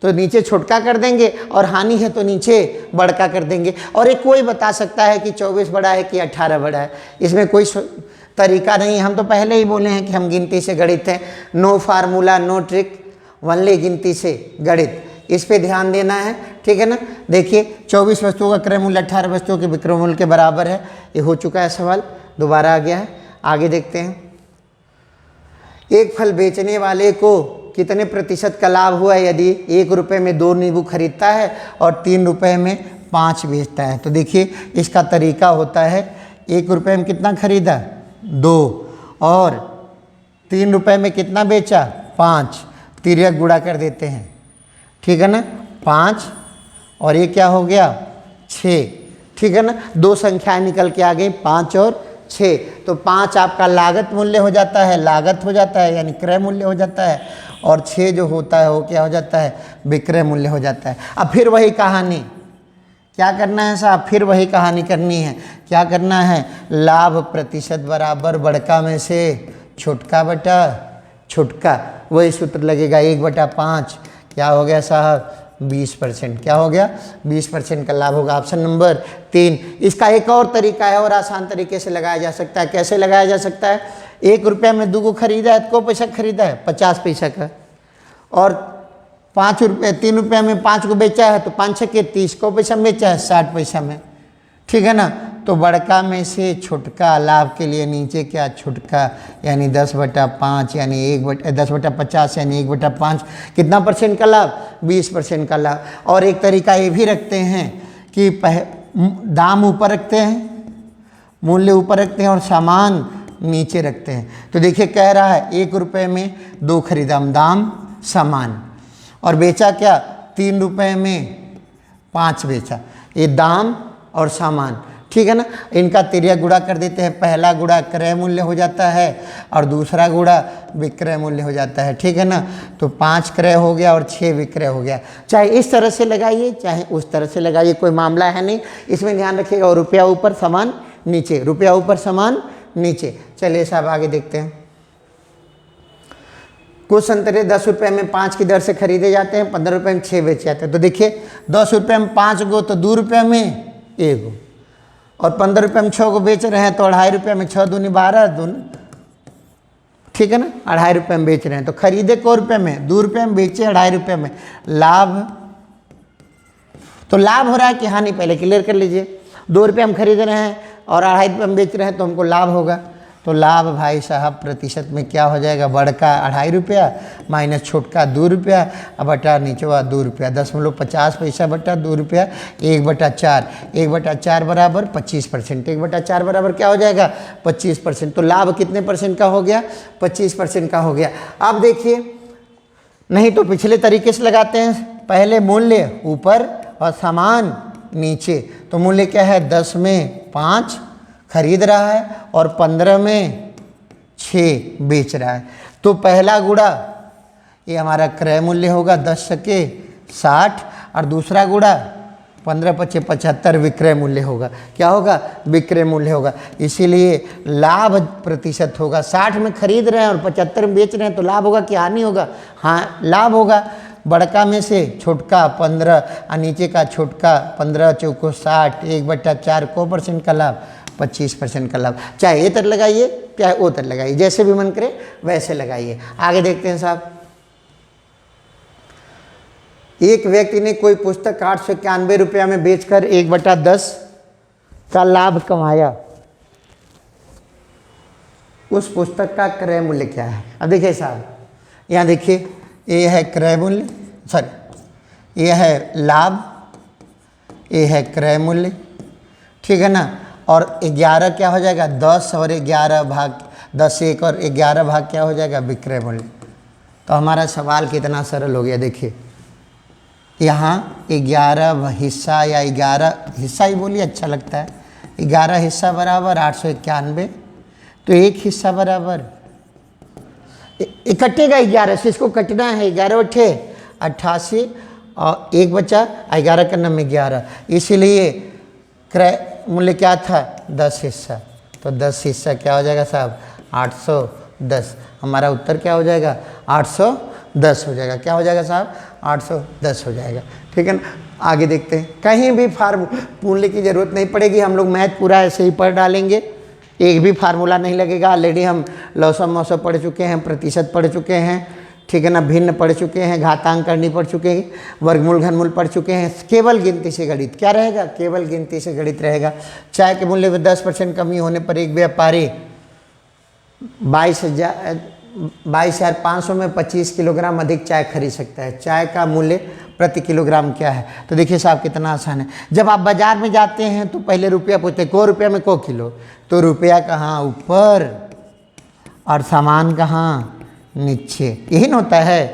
तो नीचे छोटका कर देंगे और हानि है तो नीचे बड़का कर देंगे। और एक कोई बता सकता है कि 24 बड़ा है कि 18 बड़ा है? इसमें कोई तरीका नहीं। हम तो पहले ही बोले हैं कि हम गिनती से गणित हैं। No formula no trick, only गिनती से गणित। इस पे ध्यान देना है। ठीक है ना। देखिए 24 वस्तुओं का क्रय मूल्य 18 वस्तुओं के विक्रय मूल्य के बराबर है। ये हो चुका है सवाल, दोबारा आ गया है। आगे देखते हैं। एक फल बेचने वाले को कितने प्रतिशत का लाभ हुआ यदि 1 रुपये में 2 नींबू खरीदता है और 3 रुपये में 5 बेचता है? तो देखिए इसका तरीका होता है, 1 रुपये में कितना खरीदा? 2, और 3 रुपये में कितना बेचा? 5। तिर्यक गुणा कर देते हैं। ठीक है ना। 5 और ये क्या हो गया? 6। ठीक है ना। 2 संख्याएं निकल के आ गई, 5 और 6। तो 5 आपका लागत मूल्य हो जाता है, लागत हो जाता है यानी क्रय मूल्य हो जाता है। और 6 जो होता है वो क्या हो जाता है? विक्रय मूल्य हो जाता है। अब फिर वही कहानी क्या करना है साहब? फिर वही कहानी करनी है। क्या करना है? लाभ प्रतिशत बराबर बड़का में से छोटका बटा छोटका। वही सूत्र लगेगा 1/5। क्या हो गया साहब? 20%। क्या हो गया? 20% का लाभ होगा। Option number 3। इसका एक और तरीका है और आसान तरीके से लगाया जा सकता है। कैसे लगाया जा सकता है? 1 रुपये में 2 को खरीदा है तो को पैसा खरीदा है? 50 पैसा का। और 3 रुपये में 5 को बेचा है तो 5 6 के 30 को पैसा में बेचा है? 60 पैसा में। ठीक है ना। तो बड़का में से छोटका, लाभ के लिए नीचे क्या? छोटका, यानी 10/5 यानी 10/50 यानी 1/5। कितना परसेंट का लाभ? 20% का लाभ। और एक तरीका ये भी रखते हैं कि दाम ऊपर रखते हैं, मूल्य ऊपर रखते हैं और सामान नीचे रखते हैं। तो देखिए कह रहा है 1 रुपये में 2 खरीदा, दाम सामान, और बेचा क्या? 3 रुपये में 5 बेचा। ये दाम और सामान। ठीक है ना। इनका तिर्यक गुणा कर देते हैं। पहला गुणा क्रय मूल्य हो जाता है और दूसरा गुणा विक्रय मूल्य हो जाता है। ठीक है ना। तो 5 क्रय हो गया और 6 विक्रय हो गया। चाहे इस तरह से लगाइए चाहे उस तरह से लगाइए, कोई मामला है नहीं। इसमें ध्यान रखिएगा। और रुपया ऊपर सामान नीचे, रुपया ऊपर सामान नीचे। चलिए साहब आगे देखते हैं। कुछ संतरे 10 रुपये में 5 की दर से खरीदे जाते हैं, 15 रुपये में 6 बेचे जाते हैं। तो देखिए 10 रुपये में 5 गो तो 2 रुपये में 1 गो, और 15 रुपये में 6 को बेच रहे हैं तो 2.5 रुपये में 6 दूनी 12 दून। ठीक है ना। 2.5 रुपये में बेच रहे हैं तो खरीदे को रुपये में? 2 रुपये में बेचे 2.5 रुपये में। लाभ तो लाभ हो रहा है कि हानि, पहले क्लियर कर लीजिए। 2 रुपये हम खरीद रहे हैं और 2.5 रुपये हम बेच रहे हैं, तो हमको लाभ होगा। तो लाभ भाई साहब प्रतिशत में क्या हो जाएगा, बड़का 2.5 रुपया माइनस छोटका 2 रुपया बटा नीचवा 2 रुपया, 10.50 पैसा बटा 2 रुपया, 1/4, 1/4 बराबर 25%, 1/4 बराबर क्या हो जाएगा 25%। तो लाभ कितने परसेंट का हो गया, 25% का हो गया। अब देखिए, नहीं तो पिछले तरीके से लगाते हैं, पहले मूल्य ऊपर और सामान नीचे। तो मूल्य क्या है, 10 में 5 खरीद रहा है और 15 में 6 बेच रहा है। तो पहला गुणा ये हमारा क्रय मूल्य होगा 10 के 60 और दूसरा गुणा 15 × 5 = 75 विक्रय मूल्य होगा। क्या होगा, विक्रय मूल्य होगा। इसीलिए लाभ प्रतिशत होगा, 60 में खरीद रहे हैं और 75 में बेच रहे हैं, तो लाभ होगा कि हानि होगा, हाँ लाभ होगा। बड़का में से छोटका 15 और नीचे का छोटका 15 चौको 60, 1/4 को % का लाभ, 25% का लाभ। चाहे ये तर लगाइए चाहे वो तर लगाइए, जैसे भी मन करे वैसे लगाइए। आगे देखते हैं साहब, एक व्यक्ति ने कोई पुस्तक 891 रुपया में बेचकर 1/10 का लाभ कमाया। उस पुस्तक का क्रय मूल्य क्या है। अब देखिए साहब, यहाँ देखिए, ये है क्रय मूल्य, सॉरी ये है लाभ, ये है क्रय मूल्य, ठीक है ना। और 11 क्या हो जाएगा, 10 और 11 भाग 10, 1 और 11 भाग क्या हो जाएगा, विक्रय मूल्य। तो हमारा सवाल कितना सरल हो गया। देखिए यहाँ 11 हिस्सा या 11 हिस्सा ही बोलिए, अच्छा लगता है, 11 हिस्सा बराबर 891, तो 1 हिस्सा बराबर कटेगा 11 से, इसको कटना है, 11 × 8 = 88 और 1 बचा 11 का 9 में 11, इसीलिए क्रय मूल्य क्या था, 10 हिस्सा। तो 10 हिस्सा क्या हो जाएगा साहब, 810। हमारा उत्तर क्या हो जाएगा, 810 हो जाएगा। क्या हो जाएगा साहब, 810 हो जाएगा, ठीक है ना। आगे देखते हैं, कहीं भी फार्मूले की ज़रूरत नहीं पड़ेगी, हम लोग मैथ पूरा ऐसे ही पढ़ डालेंगे, एक भी फार्मूला नहीं लगेगा। ऑलरेडी हम लौसम मौसम पढ़ चुके हैं, प्रतिशत पढ़ चुके हैं, ठीक है ना, भिन्न पढ़ चुके हैं, घातांक करनी पढ़ चुके हैं, वर्गमूल घनमूल पढ़ चुके हैं। केवल गिनती से गणित क्या रहेगा, केवल गिनती से गणित रहेगा। चाय के मूल्य में 10% कमी होने पर एक व्यापारी 22,500 में 25 किलोग्राम अधिक चाय खरीद सकता है। चाय का मूल्य प्रति किलोग्राम क्या है। तो देखिए साहब कितना आसान है। जब आप बाजार में जाते हैं तो पहले रुपया पूछते हैं, को रुपया में को किलो, तो रुपया कहाँ ऊपर और सामान कहाँ नीचे। यही ना होता है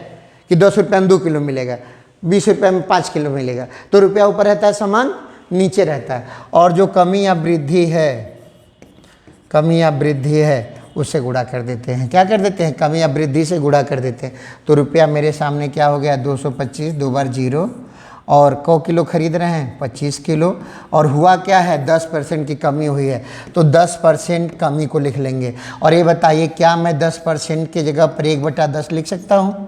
कि 10 रुपये में 2 किलो मिलेगा, 20 रुपये में 5 किलो मिलेगा, तो रुपया ऊपर रहता है, सामान नीचे रहता है। और जो कमी या वृद्धि है, कमी या वृद्धि है उससे गुणा कर देते हैं। क्या कर देते हैं, कमी या वृद्धि से गुणा कर देते हैं। तो रुपया मेरे सामने क्या हो गया, 225, 2 बार 0, और को किलो खरीद रहे हैं 25 किलो, और हुआ क्या है 10% की कमी हुई है, तो 10% कमी को लिख लेंगे। और ये बताइए क्या मैं 10% की जगह पर 1/10 लिख सकता हूँ,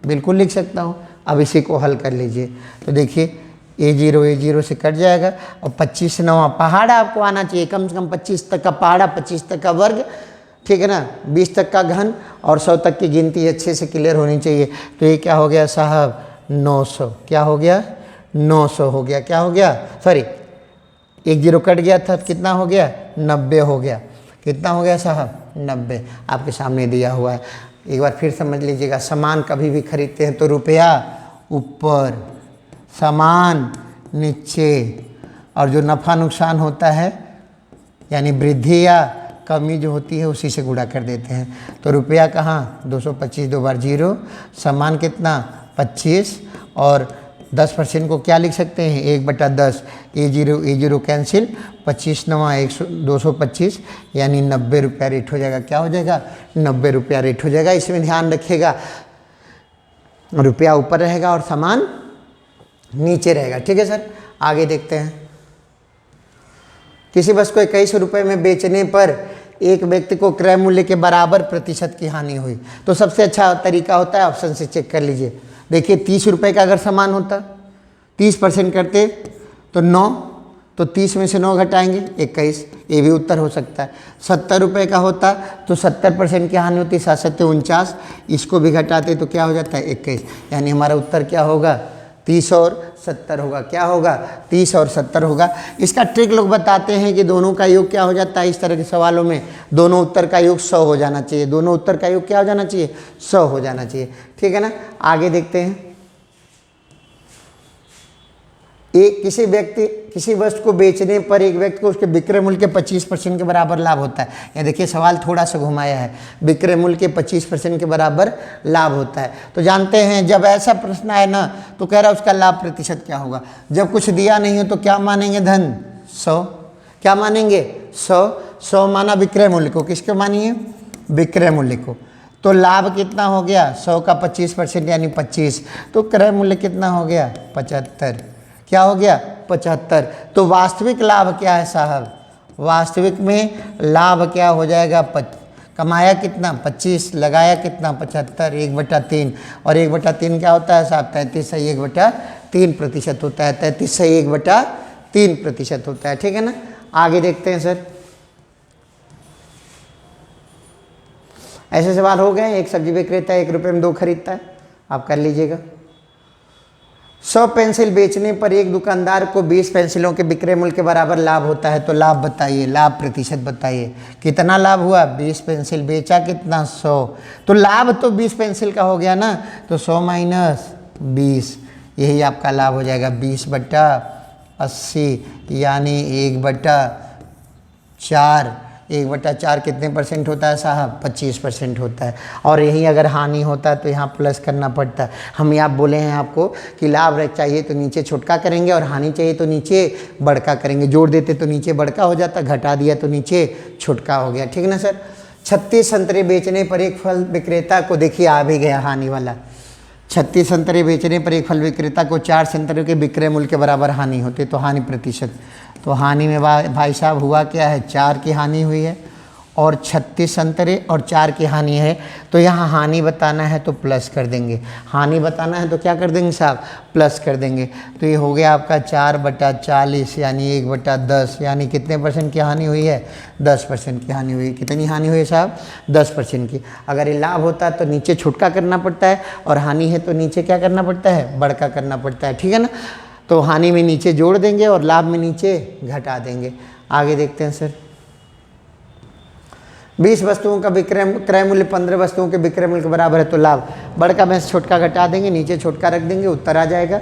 बिल्कुल लिख सकता हूँ। अब इसी को हल कर लीजिए। तो देखिए A0 से कट जाएगा और 25 9 पहाड़ा आपको आना चाहिए, कम से कम 25 तक का पहाड़ा, 25 तक का वर्ग, ठीक है ना, 20 तक का घन और 100 तक की गिनती अच्छे से क्लियर होनी चाहिए। तो ये क्या हो गया साहब, 900। क्या हो गया, 900 हो गया। क्या हो गया, सॉरी 1 0 कट गया था, कितना हो गया, 90 हो गया। कितना हो गया साहब, 90 आपके सामने दिया हुआ है। एक बार फिर समझ लीजिएगा, सामान कभी भी खरीदते हैं तो रुपया ऊपर, सामान नीचे, और जो नफ़ा नुकसान होता है यानी वृद्धि या कमी जो होती है उसी से गुणा कर देते हैं। तो रुपया कहाँ 225, 2 बार 0, सामान कितना 25, और 10% को क्या लिख सकते हैं 1/10, A0 कैंसिल, 25 9 225 यानी 90 रुपया रेट हो जाएगा। क्या हो जाएगा, 90 रुपया रेट हो जाएगा। इसमें ध्यान रखिएगा, रुपया ऊपर रहेगा और सामान नीचे रहेगा, ठीक है सर। आगे देखते हैं, किसी वस्तु को 21 रुपये में बेचने पर एक व्यक्ति को क्रय मूल्य के बराबर प्रतिशत की हानि हुई। तो सबसे अच्छा तरीका होता है, ऑप्शन से चेक कर लीजिए। देखिए 30 रुपये का अगर सामान होता, 30% करते तो 9, तो 30 में से 9 घटाएंगे 21, ये भी उत्तर हो सकता है। 70 रुपये का होता तो 70% की हानि होती, 7 7 49, इसको भी घटाते तो क्या हो जाता है 21, यानी हमारा उत्तर क्या होगा 30 और 70 होगा। क्या होगा? 30 और 70 होगा। इसका ट्रिक लोग बताते हैं कि दोनों का योग क्या हो जाता है, इस तरह के सवालों में दोनों उत्तर का योग 100 हो जाना चाहिए। दोनों उत्तर का योग क्या हो जाना चाहिए? 100 हो जाना चाहिए। ठीक है ना। आगे देखते हैं। एक किसी वस्तु को बेचने पर एक व्यक्ति को उसके विक्रय मूल्य के 25% के बराबर लाभ होता है। या देखिए सवाल थोड़ा सा घुमाया है, विक्रय मूल्य के 25% के बराबर लाभ होता है। तो जानते हैं जब ऐसा प्रश्न आए ना तो कह रहा है उसका लाभ प्रतिशत क्या होगा। जब कुछ दिया नहीं हो तो क्या मानेंगे? धन 100। क्या मानेंगे? 100 माना विक्रय मूल्य को। किसको मानिए? विक्रय मूल्य को। तो लाभ कितना हो गया? 100 का 25% यानी 25। तो क्रय मूल्य कितना हो गया? 75। क्या हो गया? 75। तो वास्तविक लाभ क्या है साहब? वास्तविक में लाभ क्या हो जाएगा? कमाया कितना? 25, लगाया कितना? 75, 1/3। और 1/3 क्या होता है साहब? 33/1/3% होता है। 33/1/3% होता है। ठीक है ना। आगे देखते हैं सर। ऐसे सवाल हो गए। एक सब्जी विक्रेता 1 रुपये में 2 खरीदता है। आप कर लीजिएगा। 100 पेंसिल बेचने पर एक दुकानदार को 20 पेंसिलों के विक्रय मूल्य के बराबर लाभ होता है। तो लाभ बताइए, लाभ प्रतिशत बताइए। कितना लाभ हुआ? 20 पेंसिल बेचा, कितना? 100। तो लाभ तो 20 पेंसिल का हो गया ना। तो 100 माइनस 20, यही आपका लाभ हो जाएगा। 20/80 यानी 1/4। 1/4 कितने परसेंट होता है साहब? 25% होता है। और यही अगर हानि होता है तो यहाँ प्लस करना पड़ता है। हम यहाँ बोले हैं आपको कि लाभ चाहिए तो नीचे छोटका करेंगे और हानि चाहिए तो नीचे बड़का करेंगे। जोड़ देते तो नीचे बड़का हो जाता, घटा दिया तो नीचे छोटका हो गया। ठीक ना सर। 36 संतरे बेचने पर एक फल विक्रेता को, देखिए आ भी गया हानि वाला। 36 संतरे बेचने पर एक फल विक्रेता को 4 संतरों के विक्रय मूल्य के बराबर हानि होती। तो हानि प्रतिशत, तो हानि में भाई साहब हुआ क्या है? 4 की हानि हुई है और 36 संतरे और 4 की हानि है। तो यहाँ हानि बताना है तो प्लस कर देंगे। हानि बताना है तो क्या कर देंगे साहब? प्लस कर देंगे। तो ये हो गया आपका 4/40 यानी 1/10 यानी कितने परसेंट की हानि हुई है? 10% की हानि हुई है। कितनी हानि हुई है साहब? 10% की। अगर ये लाभ होता है तो नीचे छुटका करना पड़ता है और हानि है तो नीचे क्या करना पड़ता है? बड़का करना पड़ता है। ठीक है ना। तो हानि में नीचे जोड़ देंगे और लाभ में नीचे घटा देंगे। आगे देखते हैं सर। 20 वस्तुओं का क्रय मूल्य 15 वस्तुओं के विक्रय मूल्य के बराबर है। तो लाभ बड़का में से छोटका घटा देंगे, नीचे छोटका रख देंगे, उत्तर आ जाएगा।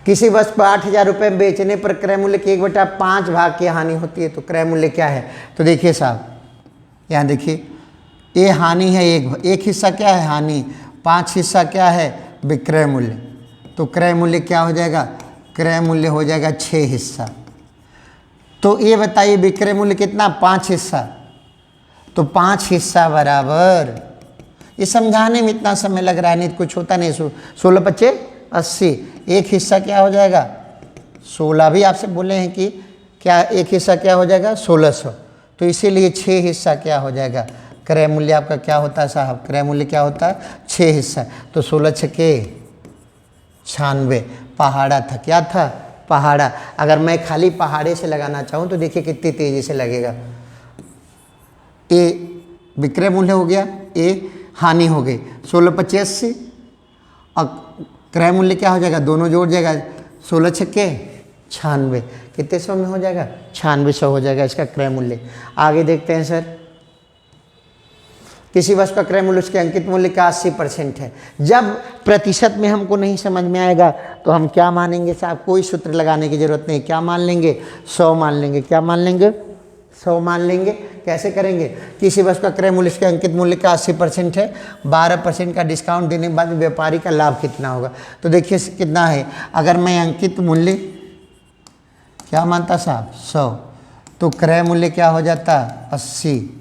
किसी वस्तु को 8,000 रुपये में बेचने पर क्रय मूल्य के 1/5 भाग की हानि होती है। तो क्रय मूल्य क्या है? तो देखिए साहब, यहाँ देखिए ये हानि है, एक हिस्सा क्या है? हानि। 5 हिस्सा क्या है? विक्रय मूल्य। तो क्रय मूल्य क्या हो जाएगा? क्रय मूल्य हो जाएगा 6 हिस्सा। तो ये बताइए विक्रय मूल्य कितना? 5 हिस्सा। तो 5 हिस्सा बराबर, ये समझाने में इतना समय लग रहा है, नहीं कुछ होता नहीं। 16×5 = 80। एक हिस्सा क्या हो जाएगा? 16 भी आपसे बोले हैं कि क्या एक हिस्सा क्या हो जाएगा? 1600। तो इसीलिए 6 हिस्सा क्या हो जाएगा? क्रय मूल्य आपका क्या होता है साहब? क्रय मूल्य क्या होता है? 6 हिस्सा। तो 16×6 = 96। पहाड़ा था, क्या था? पहाड़ा। अगर मैं खाली पहाड़े से लगाना चाहूँ तो देखिए कितनी तेज़ी से लगेगा। ए विक्रय मूल्य हो गया, ए हानि हो गई। 16×5 = 80 और क्रय मूल्य क्या हो जाएगा? दोनों जोड़ जाएगा। 16×6 = 96। कितने सौ में हो जाएगा? 9600 हो जाएगा इसका क्रय मूल्य। आगे देखते हैं सर। किसी वस्तु का क्रय मूल्य उसके अंकित मूल्य का 80% है। जब प्रतिशत में हमको नहीं समझ में आएगा तो हम क्या मानेंगे साहब? कोई सूत्र लगाने की जरूरत नहीं। क्या मान लेंगे? 100 मान लेंगे। क्या मान लेंगे? 100 मान लेंगे। कैसे करेंगे? किसी वस्तु का क्रय मूल्य उसके अंकित मूल्य का 80% है, 12% का डिस्काउंट देने के बाद व्यापारी का लाभ कितना होगा? तो देखिए कितना है। अगर मैं अंकित मूल्य क्या मानता साहब? 100। तो क्रय मूल्य क्या हो जाता? 80।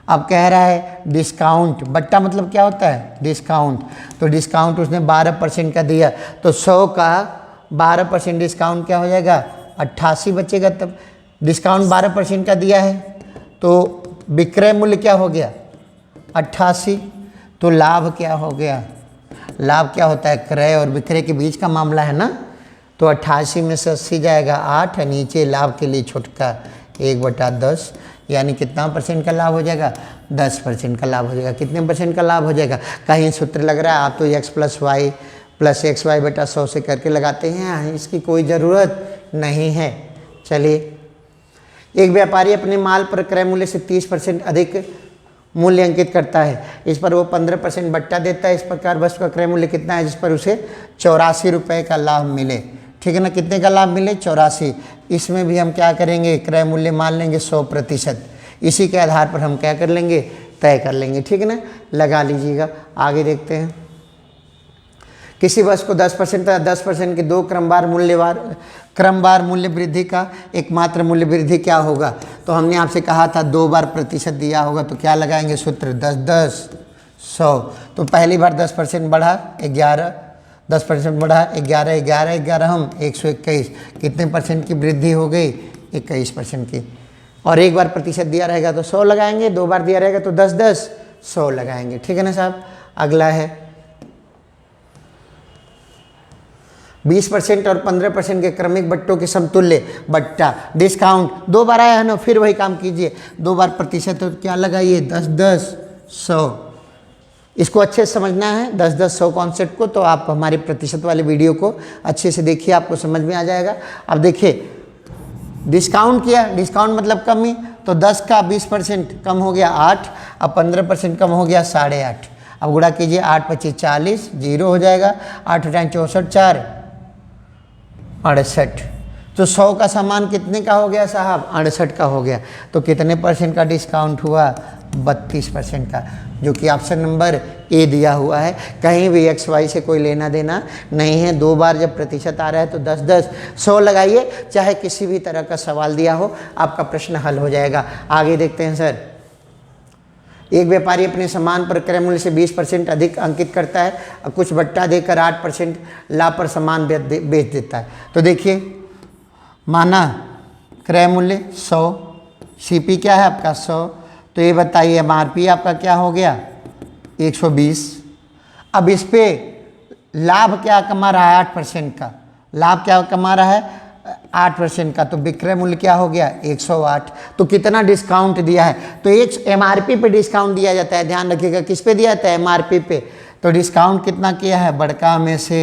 अब कह रहा है डिस्काउंट, बट्टा मतलब क्या होता है? डिस्काउंट। तो डिस्काउंट उसने 12% का दिया, तो 100 का 12% डिस्काउंट क्या हो जाएगा? 88 बचेगा। तब डिस्काउंट 12% का दिया है तो विक्रय मूल्य क्या हो गया? 88। तो लाभ क्या हो गया? लाभ क्या होता है? क्रय और विक्रय के बीच का मामला है ना। तो 88 में से 80 जाएगा 8, नीचे लाभ के लिए छोटका 1/10 यानी कितना % का लाभ हो जाएगा? 10% का लाभ हो जाएगा। कितने % का लाभ हो जाएगा? कहीं सूत्र लग रहा है आप तो x + y प्लस XY/100 से करके लगाते हैं, इसकी कोई ज़रूरत नहीं है। चलिए, एक व्यापारी अपने माल पर क्रय मूल्य से 30% अधिक मूल्य अंकित करता है। इस पर वो 15% बट्टा देता है। इस प्रकार वस्तु का क्रय मूल्य कितना है जिस पर उसे 84 रुपये का लाभ मिले। ठीक है ना, कितने का लाभ मिले? 84। इसमें भी हम क्या करेंगे, क्रय मूल्य मान लेंगे 100%। इसी के आधार पर हम क्या कर लेंगे, तय कर लेंगे। ठीक है ना, लगा लीजिएगा। आगे देखते हैं। किसी वस्तु को 10% तथा 10% की दो क्रमवार मूल्य वृद्धि का एकमात्र मूल्य वृद्धि क्या होगा? तो हमने आपसे कहा था 2 बार प्रतिशत दिया होगा, तो क्या लगाएंगे सूत्र? 10 10 100। तो पहली बार 10% बढ़ा 11, 10% बढ़ा 11 11 11 हम 121। कितने परसेंट की वृद्धि हो गई? 21% की। और एक बार प्रतिशत दिया रहेगा तो 100 लगाएंगे, 2 बार दिया रहेगा तो 10 10 100 लगाएंगे। ठीक है ना साहब। अगला है 20% और 15% के क्रमिक बट्टों के समतुल्य बट्टा डिस्काउंट। 2 बार आया है ना, फिर वही काम कीजिए। 2 बार प्रतिशत तो क्या लगाइए? 10 10 100। इसको अच्छे से समझना है 10 10 100 कॉन्सेप्ट को, तो आप हमारे प्रतिशत वाले वीडियो को अच्छे से देखिए, आपको समझ में आ जाएगा। अब देखिए, डिस्काउंट किया, डिस्काउंट मतलब कमी, तो 10 का 20% कम हो गया 8, अब 15% कम हो गया 8.5। अब गुणा कीजिए, 8 25 40, 0 हो जाएगा। 8 64 4 68। तो 100 का सामान कितने का हो गया साहब? 68 का हो गया। तो कितने परसेंट का डिस्काउंट हुआ? 32% का, जो कि ऑप्शन नंबर ए दिया हुआ है। कहीं भी XY से कोई लेना देना नहीं है। 2 बार जब प्रतिशत आ रहा है तो 10 10 100 लगाइए, चाहे किसी भी तरह का सवाल दिया हो, आपका प्रश्न हल हो जाएगा। आगे देखते हैं सर। एक व्यापारी अपने सामान पर क्रय मूल्य से 20% अधिक अंकित करता है और कुछ बट्टा देकर 8% लाभ पर सामान बेच देता है। तो देखिए, माना क्रय मूल्य 100, CP क्या है आपका? 100। तो ये बताइए MRP आपका क्या हो गया? 120। अब इस पे लाभ क्या कमा रहा है? 8% का लाभ क्या कमा रहा है? 8% का। तो विक्रय मूल्य क्या हो गया? 108। तो कितना डिस्काउंट दिया है? तो एक MRP पे डिस्काउंट दिया जाता है, ध्यान रखिएगा। किस पे दिया जाता है? MRP पे। तो डिस्काउंट कितना किया है? बड़का में से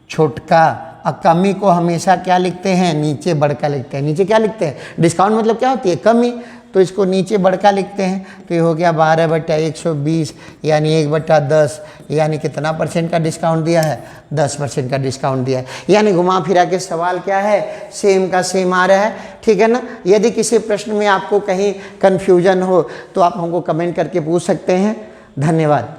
छोटका। और कमी को हमेशा क्या लिखते हैं? नीचे बड़का लिखते हैं। नीचे क्या लिखते हैं? डिस्काउंट मतलब क्या होती है? कमी। तो इसको नीचे बड़का लिखते हैं। तो ये हो गया 12/120, यानी 1/10, यानी कितना परसेंट का डिस्काउंट दिया है? 10% का डिस्काउंट दिया है। यानी घुमा फिरा के सवाल क्या है? सेम का सेम आ रहा है। ठीक है ना। यदि किसी प्रश्न में आपको कहीं कन्फ्यूजन हो तो आप हमको कमेंट करके पूछ सकते हैं। धन्यवाद।